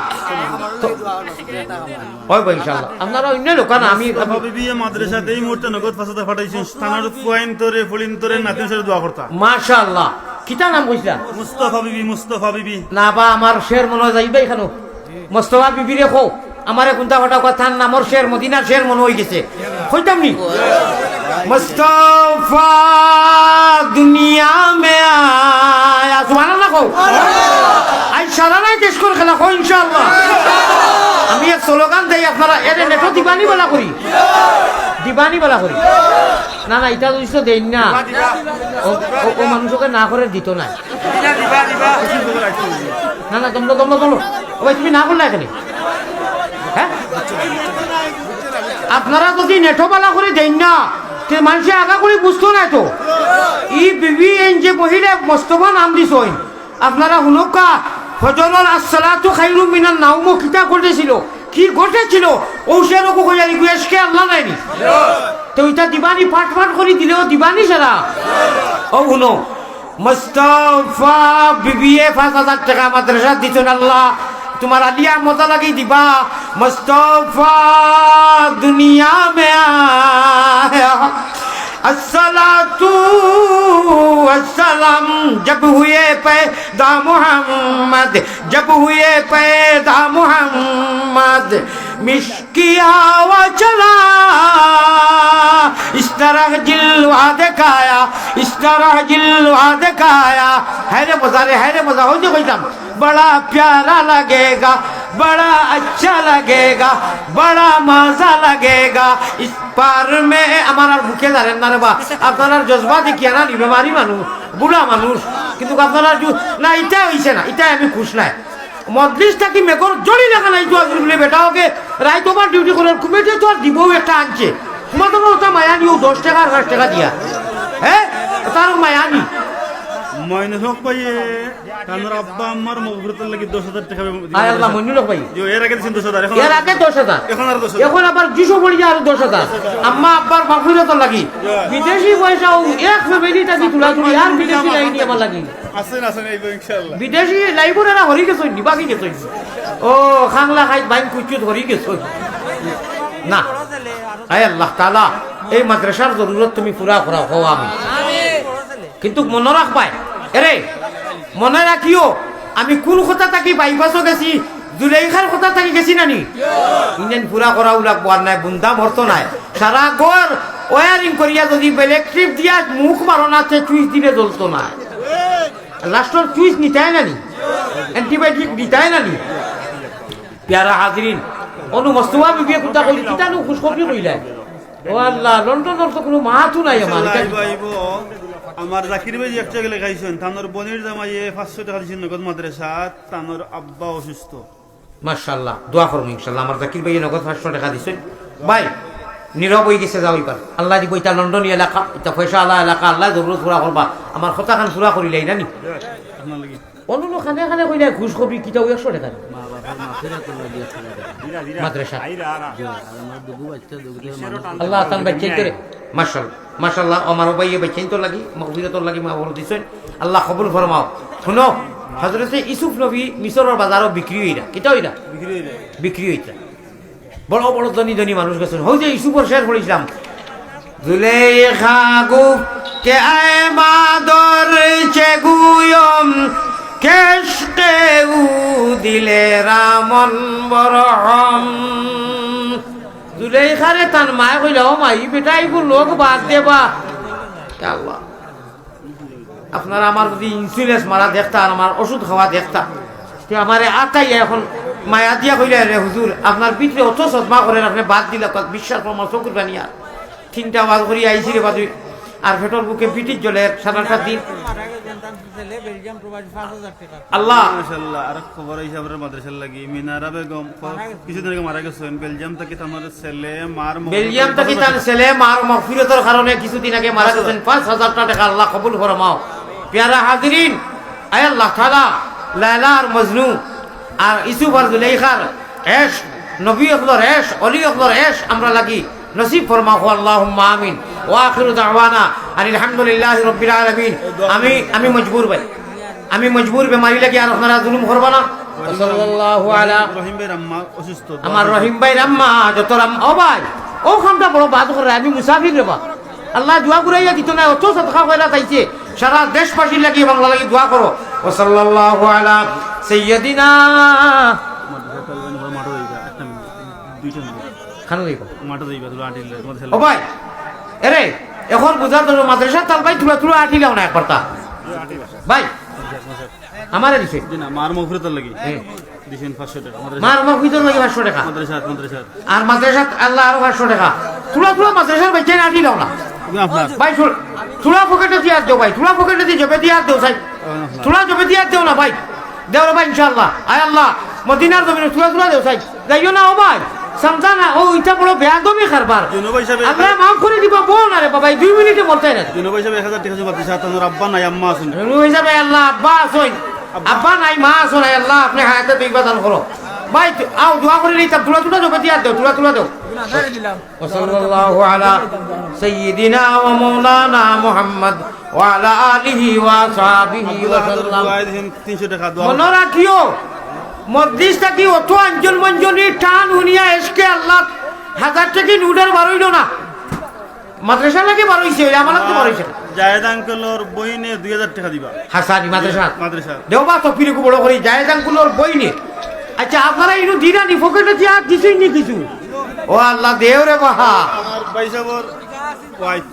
হয় ভাই ইনশাআল্লাহ আপনারা অন্য লোক না আমি বিবি মাদ্রাসাতে এই মুহূর্তে নগদ ফাসাদা ফাটাইছেন স্থানের পয়েন্ট তোরে ফলিন তোরে নাতিন সাথে দোয়া করতা মাশাআল্লাহ কিতা নাম কইছা মুস্তাফা বিবি না বা আমার শের মনে যাইবে এখানে মোস্তফা বিবি রে খো আমারে কোনটা ফটা কথা নামর শের মদিনার শের মনে হয়ে গেছে কইতাম নি মুস্তাফা দুনিয়া মে আয়া সুবহানাল্লাহ কও আই সারা নাই দেশ করে খেলা কই ইনশাআল্লাহ আমি এক স্লোগান দেই আপনারা এর নেটো দিবানি বলা করি না এটা তো দেই না ও মানুষকে না করে দিত না না তোমরা ও ভাই তুমি না করলে এখানে হ্যাঁ আপনারা যদি নেটো বালা করে দেন না তে মানুষে আগা করে বুঝতো না তো ই বিবি এন যে মহিলা মোস্তফা নাম দিছই আপনারা হুনকা ফজরের আসসালাতু খায়রুম মিনান নাওম কিতা করেছিল কি ঘটেছিল ঔষধ কো কইয়া রিকোয়েস্টকে আল্লাহ নাইনি তো এটা দিবানি পাঠ করে দিলেও দিবানি সারা ও হুনো মুস্তাফা বিবিএ 5000 টাকা মাদ্রাসা দিছেন আল্লাহ তোমার আলিয়া মজা লাগি দিবা মুস্তাফা দুনিয়া মে আয়া अस्सलातु अस्सलाम जब हुए पैदा मोहम्मद जब हुए पैदा मोहम्मद मिश्की हवा चला इस तरह जिलवा दिखाया इस तरह जिलवा दिखाया है रे मजा हो जो कोई बड़ा प्यारा लगेगा बड़ा अच्छा लगेगा बड़ा मजा लगेगा इस पार में हमारा मुखे दाঁড়েন না রে বা আপনার জজবা দেখিয়া না বিমারি মানুষ বুড়া মানুষ কিন্তু আপনারা না এটা হইছে না এটা আমি খুশ নাই মজলিস থাকি মেকর জড়ি লাগা নাই তো বলে বেটা ওকে রাই তোমার ডিউটি করে কমিটি তো দিবও একটা আনছে তোমার তো ওটা মায়া নিও 10 টাকা আর 5 টাকা দিয়া হ্যাঁ তার মায়া নি মইনুল হক ভাই কানোর আব্বা আম্মার মগফিরাতের লাগি 10000 টাকা আয় আল্লাহ মইনুল হক ভাই এর আগে দিছেন 10000 এখন এর আগে 10000 এখন আর 10000 এখন আবার 200 পড়ি আর 10000 আম্মা আব্বার মগফিরাতের লাগি বিদেশি পয়সাও এক ফ্যামিলিটা দি তুলা তুলি আর বিদেশি লাইনি আমার লাগি আছেন এই ইনশাআল্লাহ বিদেশি লাইবরেরা হরি গেছই নিবাকি গেছই ও খাংলা খাই বাইন কুচুত হরি গেছই না আয় আল্লাহ তাআলা এই মাদ্রাসার জরুরত তুমি পুরা করা হও আমি কিন্তু মনে রাখবাই এরে মনে রাখিও আমি কোন কথা থাকি বাইপাসও গেছি জুলাইখার কথা থাকি গেছি নানি ইঞ্জিন পুরা করা লাগবো আর নাই বুন্দা ভরতো নাই সারা ঘর ওয়ারিং করিয়া যদি ইলেকট্রিক দিয়া মুখ মারনাতে চুইস দিলে জ্বলতো না লাস্টর চুইস নিতাই নানি অ্যান্টিবায়োটিক দিতাই নানি প্যারা হাজরিন অনু মস্তফা বিবিয়ে কথা কইলি কিতানো খুশখবরি কইলা ও আল্লাহ লন্ডনের তো কোনো মাহাতু নাই আমার জাকির ভাই একটা গেলে খাইছেন তানোর বনির জামাইয়ে 500 টাকা দিছেন নগদ মাদ্রাসা তানোর আব্বা অসুস্থ মাশাআল্লাহ দোয়া করুন ইনশাআল্লাহ আমার জাকির ভাই নগদ 500 টাকা দিছেন ভাই নীরব হয়ে গেছে যাও এবার আল্লাহ দিব এটা লন্ডন এলাকা এটা পয়সা আল্লাহ এলাকা আল্লাহ জরুরত পুরা করবা আমার কথা খান পুরা করিলাই নানি আপনার লাগি অন্য খানে খানে কইলা ঘুষ খবরি কিটাও 100 টাকা মাদ্রাসা আল্লাহ তান বাচ্চাই করে মাশাআল্লাহ আমার ভাইয়ে বাচ্চাই তো লাগি মাগফিরাতর লাগি মা বড় দিছেন আল্লাহ কবুল ফরমাও শুনো হযরতে ইউসুফ নবী মিশরের বাজারও বিক্রি হইরা কিটা হইরা বিক্রি হইতা বড় বড় ধনী মানুষ গেছেন হই যে ইউসুফের শের পড়িছিলাম জুলেখা গুপ কে আয় মাদর চেগুয়ম কেশকে উ দিলে রামন বরহম জুলেখারে তান মায় কইল ও মাই বেটাই কো লোক বাদ দেবা আল্লাহ আপনারা আমার যদি ইন্স্যুরেন্স মারা দেখতা আর আমার ওষুধ খাওয়া দেখতা তে আমারে আতাই এখন মায়া দিয়া কইলে রে হুজুর আপনার পিঠে অত সদমা করেন আপনি বাদ দিলে বিশ্বাস প্রমাণ চকুর বানিয়া 3টা ওয়াজ করি আইসি রে বাজুই আর ফেটর বুকে পিঠির জলের সারাটা দিন আল্লাহ মাশাআল্লাহ। আর খবর হিসাবে মাদ্রাসার লাগি মিনারা বেগম কিছুদিন আগে মারা গেছেন বেলজিয়াম থেকে তার ছেলে মার বেলজিয়াম থেকে তার ছেলে মার মাগফিরতের কারণে কিছুদিন আগে মারা গেছেন 5000 টাকা আল্লাহ কবুল ফরমাও। প্যারা হাজিরিন আয় আল্লাহ তাআলা লায়লা আর মজনু আর ইসুফ আর জুলাইখার এশ নবী অকলর এশ অলি অকলর এশ আমরা লাগি নসিব ফরমাও আল্লাহুম্মা আমিন ওয়া আখিরু দাওয়ানা আলহামদুলিল্লাহি রাব্বিল আলামিন। আমি মজবুর ভাই আমি মজবুর বেমারি লাগি আর আপনারা জুলুম করবা না। সাল্লাল্লাহু আলা রহিম ভাই আম্মা অসুস্থ আমার রহিম ভাই রাম্মা যত রাম ও ভাই ও খামটা বড় বাদ করে আমি মুসাফির রে বা আল্লাহ দোয়া করাইয়া দিত না অত সদকা কইরা তাইছে সারা দেশবাসীর লাগি বাংলা লাগি দোয়া করো। ও সাল্লাল্লাহু আলা সাইয়্যিদিনা মাঠে যাইবা একটা দুইটা খানো দেখো মাঠে যাইবা তুলা আটিল ও ভাই এরে এখন বুঝার ধরো মাদ্রাসা তাল ভাই তুলা তুলা আটিলাও না একবার তা ভাই আমারে দিছে না মার মগফিরতের লাগি দিছেন 500 টাকা মার মা ভিতর লাগি 500 টাকা মাদ্রাসা আর মাদ্রাসা আল্লাহ আরো 500 টাকা তুলা তুলা মাদ্রাসার বেচে আটিলাও না আপনার ভাই তুলা পকেটে দিয়ে দাও ভাই তুলা পকেটে দিয়ে জবে দিয়ে দাও সাই তুলা জবে দিয়ে দাও না ভাই দেও ভাই ইনশাআল্লাহ আয় আল্লাহ মদিনার জমিনে তুলা তুলা দেও সাই যাইও না ও ভাই সন্তানা ও ইটা বড় বেয়াদমি কারবার জুনুব হিসাবে আল্লাহ মাফ করে দিবা বল না রে বাবা 2 মিনিটে বলতে না জুনুব হিসাবে 1000 টাকা জমা দিছে তার আব্বা নাই আম্মা আছেন রু হিসাবে আল্লাহ আব্বা আসুন আব্বা নাই মা আসুন আল্লাহ আপনি হায়াতে দিবা দান করো ভাই আও দোয়া করে নিতাম তুলা তুলা জবে দিয়ে দাও তুলা তুলা দাও ওয়াসাল্লাল্লাহু আলা সাইয়্যিদিনা ওয়া মাওলানা মুহাম্মদ ওয়া আলা আলিহি ওয়া সাহবিহি ওয়া সাল্লাম। 300 টাকা দোয়া মনে রাখিও মসজিদটা কি অত অঞ্জন মঞ্জনী টান উনিয়া এসকে আল্লাহ 1000 টাকা নুডার বারইলো না মাদ্রাসা লাগে বারইছে আমার তো বারইছে জায়েদ আঙ্কেলর বইনে 2000 টাকা দিবা হাসানি মাদ্রাসা দেওবা তো ফিরে বড় করি জায়েদ আঙ্কুলর বই নে আচ্ছা আপনারা ইনু দিনা নি পকেটে দিয়া দিছেই নি কিছু ও আল্লাহ দেও রে বাহা আমার ভাই সাহেবর ওয়াইফ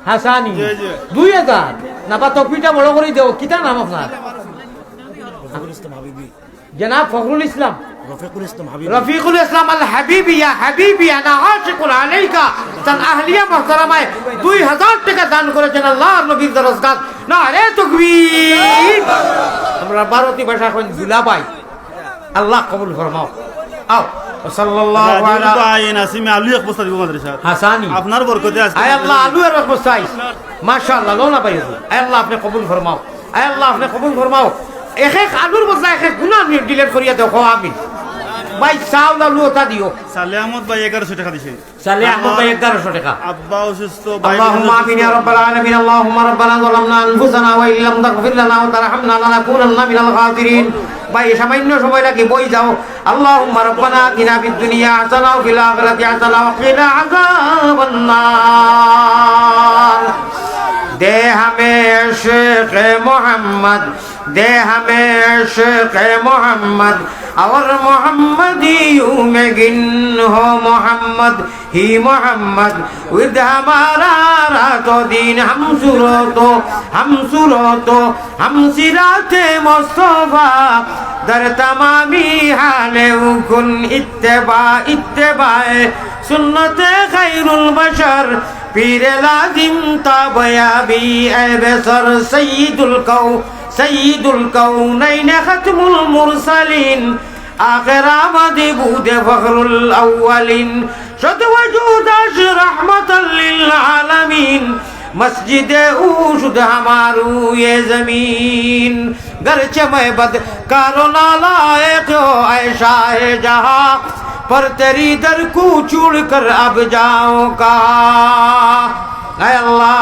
হাসানি জি, জি। 2000 না বা টপিটা বড় করে দেও কিটা নাম আপনার জনাব ফখরুল ইসলাম রফিকুল ইসলাম আল হাবিবি ইয়া হাবিবি আনা আশিকুন আলাইকা তান আহলিয়া মুহতারামায় 2000 টাকা দান করেছেন আল্লাহর নবীর দরজগাত না রে তাকবীর আমরা ভারতীয় ভাষা কোন দুলাভাই আল্লাহ কবুল ফরমাও আও সাল্লাল্লাহু আলা আইন আসিমে আলু এক বস্তা দিব মাদ্রাসা হাসানি আপনার বরকতে আছে আয় আল্লাহ আলু এর বস্তাই মাশাআল্লাহ লোনা পাই আয় আল্লাহ আপনি কবুল ফরমাও আয় আল্লাহ আপনি কবুল ফরমাও এক এক আলুর বস্তা এক এক গুনাহ ডিলিট করিয়া দাও আমিন ভাই চাউল আলু ওটা দিও সালে আহমদ ভাই 1100 টাকা দিছে সালে আহমদ ভাই 1100 টাকা আব্বা অসুস্থ اللهم آمين يا رب العالمين اللهم ربنا ظلمنا أنفسنا وإن لم تغفر لنا وترحمنا لنكونن من الخاسرين ভাই সামান্য সময় লাগে বই যাও اللهم ربنا آتنا في الدنيا حسنة وفي الآخرة حسنة وقنا عذاب النار दे हमें इश्क़ मोहम्मद दे हमें इश्क़ मोहम्मद और मोहम्मदियों में गिन हो मोहम्मद ही मोहम्मद विद हमारा रातो दीन हम सुरो हम सिराते मुस्तफा दर तमामी हाले उकुन इत्तेबाए सुन्नते खैरुल बशर पीर लाजिम ताबयाबी ए बेसर सय्यिदुल कौनैन खत्मुल मुरसलिन आखिर आमदी बूदे फखरुल अव्वलिन शद वजूद रहमतल लिल आलमीन मस्जिद उशुद हमारू ये जमीन गरचे मैं बद कारो नालायक हो ऐशा है जहां पर तेरी दर को छोड़ कर अब जाओ का ऐ अल्लाह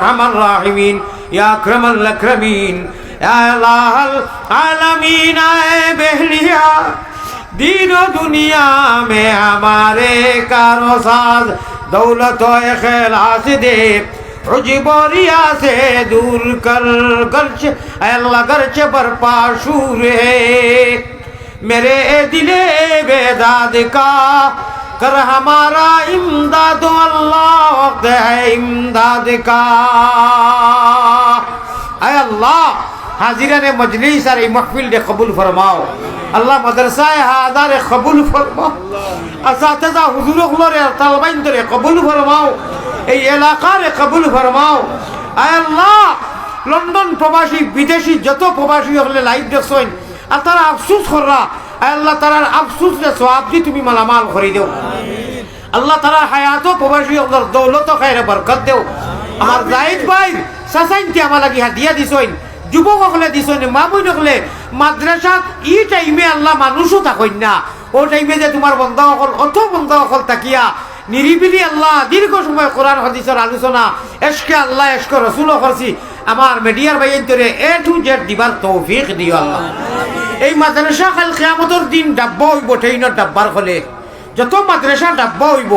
रहमान राहिमीन या अकरमल अकरमीन या अल्लाह आलमीन आए बहलिया दीनो दुनिया में हमारे कारोसाज दौलत और इखलास दे उजबोरिया से दूर कर गर्च अल्लाह गर्च बरपा शूर है मेरे दिले बेदाद का कर हमारा इमदाद अल्लाह वक्त है इमदाद का अल्लाह হাজিরানে মজলিস আর এই মাহফিল রে কবুল ফরমাও আল্লাহ মাদ্রাসায় হাজারে কবুল ফরমাও আসাতেজা হুজুরগুলোরে তালবাইনরে কবুল ফরমাও এই এলাকারে কবুল ফরমাও আয় আল্লাহ লন্ডন প্রবাসী বিদেশি যত প্রবাসী হলে লাইভ দেখছেন আর তারা আফসুস কররা আয় আল্লাহ তারার আফসুস রে সওয়াব দি তুমি মালামাল করে দেও আল্লাহ তারা হায়াত প্রবাসী হলের দৌলত খায়রে বরকত দেও আমার জাহিদ ভাই সাসাইনতি আমার লাগি হাদিয়া দিছইন যুবক হলে দিছইন মা বই হলে মাদ্রাসাত ই টাইমে আল্লাহ মানুষও থাকইন না ও টাইমে যে তোমার বন্ধা অকল অত বন্ধা অকল তাকিয়া নিরিবিলি আল্লাহ দীর্ঘ সময় কোরআন হাদিসের আলোচনা এশকে আল্লাহ এশকে রসুল করছি আমার মিডিয়ার বাইন্তরে এ টু জেড দিবার তৌফিক দিও আল্লাহ এই মাদ্রাসা কাল কিয়ামতের দিন ডাব্বা হইব ট্রেইনের ডাব্বার হলে যত মাদ্রাসা ডাব্বা হইব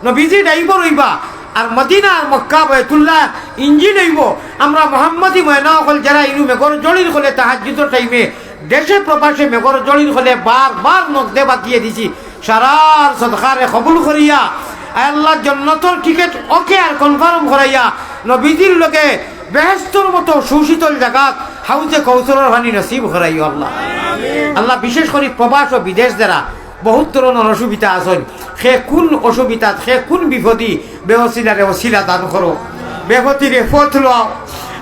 নবীজি ড্রাইভার হইবা আর মদিনা আর মক্কা বাইতুল্লাহ ইঞ্জিন হইব আমরা মোহাম্মদী ময়না হল যারা ইনু মেঘর জড়ির হলে তাহাজ্জুদের টাইমে দেশে প্রবাসে মেঘর জড়ির হলে বারবার নকদে বাতিয়ে দিছি সারার সদকারে কবুল করিয়া আল্লাহ জান্নাতের টিকিট ওকে আর কনফার্ম করাইয়া নবীজির লোকে বেহেশতের মতো সুশীতল জায়গা হাউজে কৌশলের পানি নসিব করাইও আল্লাহ আল্লাহ বিশেষ করে প্রবাস ও বিদেশ দ্বারা বহুত ধরনের অসুবিধা আছেন সে কোন অসুবিধা সে কোন বিপদী বেহসিলারে ওসিলা দান করো বেহতিরে পথ লও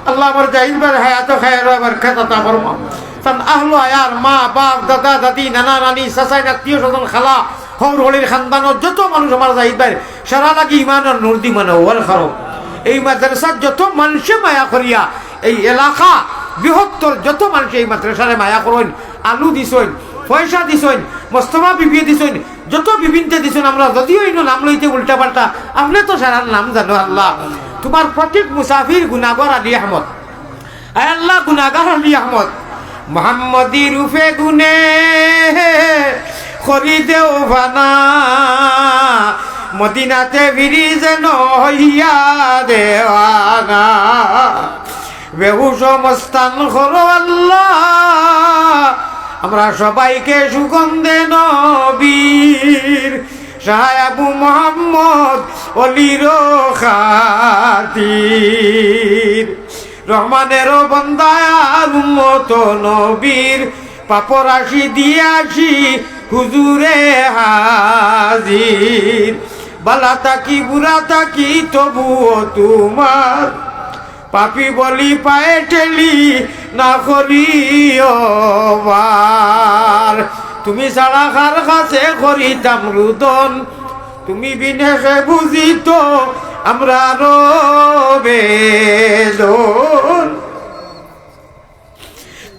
আল্লাহ আমার জাহিদবার হায়াত খায়ের আবার খেতা ফরমাও তান আহলো আয়ার মা বাপ দাদা দাদি নানা নানি চাচাই আত্মীয় স্বজন খালা হর হলির খানদানের যত মানুষ আমার জাহিদবার সারা লাগি ইমানের নূর দি মানে ওয়াল খারো এই মাদ্রাসার যত মানুষে মায়া করিয়া এই এলাকা বৃহত্তর যত মানুষ এই মাদ্রাসারে মায়া করেন আলু দিছেন পয়সা দিছেন মোস্তফা বিবিয়ে দিছেন যত বিভিন্নতে দিছেন আমরা যদিও এই নাম লইতে উল্টা পাল্টা আপনি তো সারার নাম জানো আল্লাহ তোমার প্রত্যেক মুসাফির গুনাগর আলী আহমদ আয় আল্লাহ গুনাগার আলী আহমদ মোহাম্মদী রূপে গুনে খরিদেও ভানা মদিনাতে ফিরি যেন হইয়া দেওয়ানা বেহুশ মস্তান করো আল্লাহ আমরা সবাইকে সুগন্ধে নবীর শাহ আবু মোহাম্মদ অলির খাতির রহমানেরও বন্দায়ার উম্মত নবীর পাপরাশি দিয়াছি হুজুরে হাজির বালা তাকি বুড়া তাকি তবুও তোমার পাপি বলি পায়ে ঠেলি না করিও বার তুমি ছাড়া কার কাছে করিতাম রুদন তুমি বিনেশে বুঝিত আমরা বেদন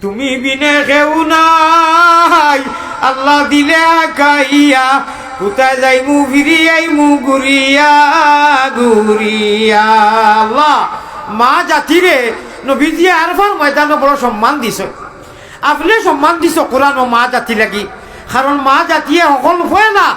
তুমি বিনে কেউ নাই আল্লাহ দিলে আকাইয়া কোথায় যাইমু ফিরিয়াইমু ঘুরিয়া ঘুরিয়া আল্লাহ মা জাতিরে নবীজি আরফার ময়দানে বড় সম্মান দিছ আপনি সম্মান দিছ কোরআন ও মা জাতি লাগি কারণ মা জাতিয়ে সকল হয় না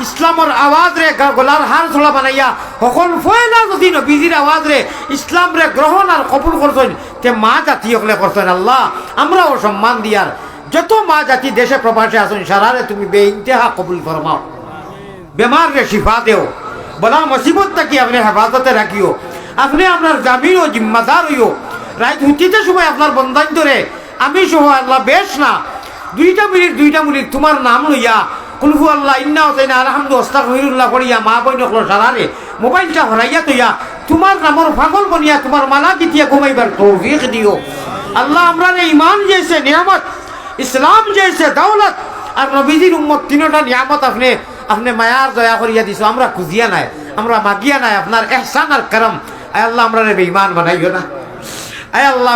ইসলামর আওয়াজ রে গলার হার ছলা বানাইয়া সকল হয় না যদি নবীজির আওয়াজ রে ইসলাম রে গ্রহণ আর কবুল করছেন তে মা জাতি হকলে করছেন আল্লাহ আমরাও সম্মান দিয়ার যত মা জাতি দেশে প্রবাসে আসুন সারারে তুমি বেইন্তেহা কবুল ফরমাও বেমার রে শিফা দেও বলা মুসিবত থাকি আপনি হেফাজতে রাখিও আপনি আপনার জামিন ও জিম্মাদার হইও রাত হুতিতে সময় আপনার বন্ধান ধরে আমি সহ আল্লাহ বেশ না দুইটা মিনিট তোমার নাম লইয়া কুলহু আল্লাহ ইন্না হোসেন আলহামদু আস্তাগফিরুল্লাহ করিয়া মা বইন সারারে মোবাইলটা হরাইয়া তৈয়া তোমার নামর পাগল বনিয়া তোমার মালা দিতিয়া ঘুমাইবার তৌফিক দিও আল্লাহ আমরা ইমান জেসে নিয়ামত ইসলাম জেসে দৌলত আর নবীজির উম্মত তিনটা নিয়ামত আপনি মায়ার দয়া করিয়া দিছো আমরা খুঁজিয়া নাই আমরা মাগিয়া নাই আপনার এহসান আর করম আয় আল্লাহ আমরা বেঈমান বানাইও না আয় আল্লাহ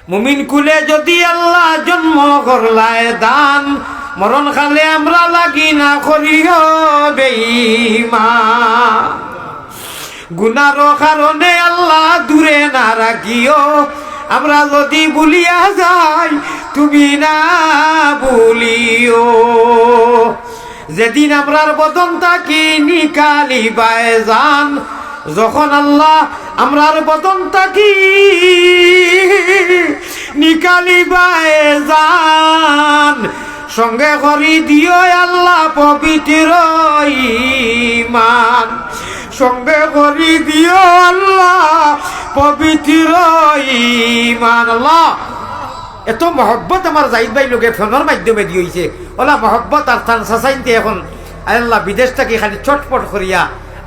মুমিন কুলে যদি আল্লাহ জন্ম করলায় দান মরণ খালে আমরা লাগি না করিও বেঈমান গুনার কারণে আল্লাহ দূরে না রাখিও আমরা যদি ভুলিয়া যাই তুমি না ভুলিও যেদিন আমরার বদন তাকি নিকালিবায় যান যখন আল্লাহ আমরার বদন তাকি নিকালিবায় যান সঙ্গে করি দিও আল্লাহ পবিত্র ঈমান সঙ্গে করি দিও আল্লাহ পবিত্র ঈমান। আল্লাহ এত মহব্বত আমার জাহিদ ভাই লোকে ফোনের মাধ্যমে দিয়েছে, ওলা মহব্বত আর তান সাসাইনতে এখন আল্লাহ বিদেশ থেকে খালি চটপট করিয়া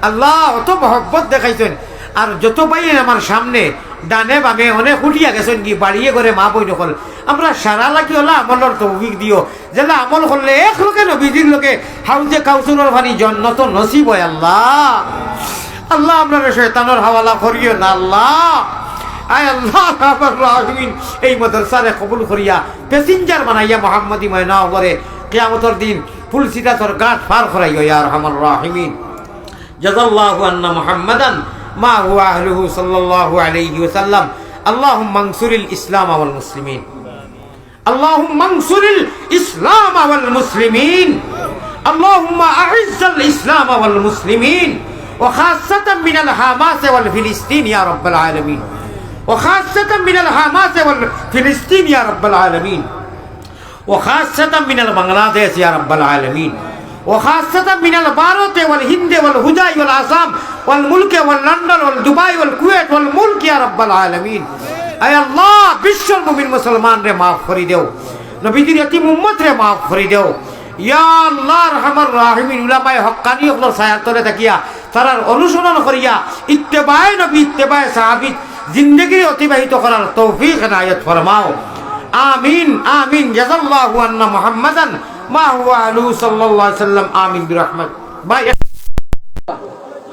আল্লাহ অত মহব্বত দেখাইছেন। আর যত পাইলেন আমার সামনে ডানে বামে অনেক উঠিয়া গেছেন কি বাড়িয়ে করে মা বই নকল আমরা সারা লাগি ওলা আমলের তৌফিক দিও, যেটা আমল করলে এক লোকে নবীজির লোকে হাউজে কাউসুরের ভানি জন্নত নসিব হয়। আল্লাহ আল্লাহ আপনারা শয়তানের হাওয়ালা করিও না আল্লাহ। আয় আল্লাহ রাহিমিন এই মাদ্রাসারে কবুল করিয়া প্যাসেঞ্জার বানাইয়া মুহাম্মদী ময়না করে কিয়ামতের দিন ফুল সিরাতর গাঁট পার করাইও ইয়া আরহামার রাহিমিন। জাযাল্লাহু আন্না মুহাম্মাদান মা হুয়া আহলুহু সাল্লাল্লাহু আলাইহি ওয়াসাল্লাম। আল্লাহুম্মা আনসুরিল ইসলাম ওয়াল মুসলিমিন, আল্লাহুম্মা আনসুরিল ইসলাম ওয়াল মুসলিমিন, আল্লাহুম্মা আ'iজ্জাল ইসলাম ওয়াল মুসলিমিন ওয়া খাসাতান মিনাল হামাস ওয়াল ফিলিস্তিন ইয়া রাব্বাল আলামিন, وخاصة من الحماس والفلسطين يا رب العالمين، وخاصة من البنغلاديش يا رب العالمين، وخاصة من البارات والهند والهدى والعصام والملك واللندن والدبي والكويت والملك يا رب العالمين। أي الله بشر المؤمن مسلمان রে মাফ করে দেও, নবীদের ইতিম উম্মত রে মাফ করে দেও ইয়া আল্লাহ আরহামার রাহিমিন। উলামায়ে হক্কানি হলো ছায়ার তলে তাকিয়া তারার অনুসরণ করিয়া ইত্তেবায়ে নবী ইত্তেবায়ে সাহাবী জিন্দেগি অতিবাহিত করার তৌফিক এনায়েত ফরমাও, আমিন আমিন। জাযাল্লাহু আন্না মুহাম্মাদান মা হুয়া আলু সাল্লাল্লাহু আলাইহি সাল্লাম, আমিন বিরহমাত। ভাই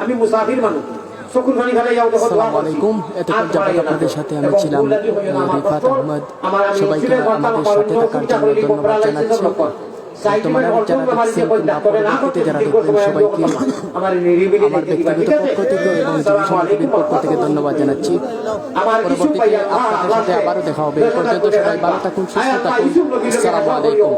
আমি মুসাফির মানুষ, সকল ফানি ফেলে যাও। আসসালামু আলাইকুম। এতক্ষণ যাবত আপনাদের সাথে আমি ছিলাম রিফাত আহমদ। সবাইকে আমাদের সাথে থাকার জন্য ধন্যবাদ জানাচ্ছি। বর্তমানে যারা দেখছেন কিংবা পরবর্তীতে যারা দেখবেন সবাইকে আমার ব্যক্তিগত পক্ষ থেকে এবং টিভির পক্ষ থেকে ধন্যবাদ জানাচ্ছি। পরবর্তীতে আপনাদের সাথে আবারও দেখা হবে। এই পর্যন্ত সবাই ভালো থাকুন, সুস্থ থাকুন। আসসালামু আলাইকুম।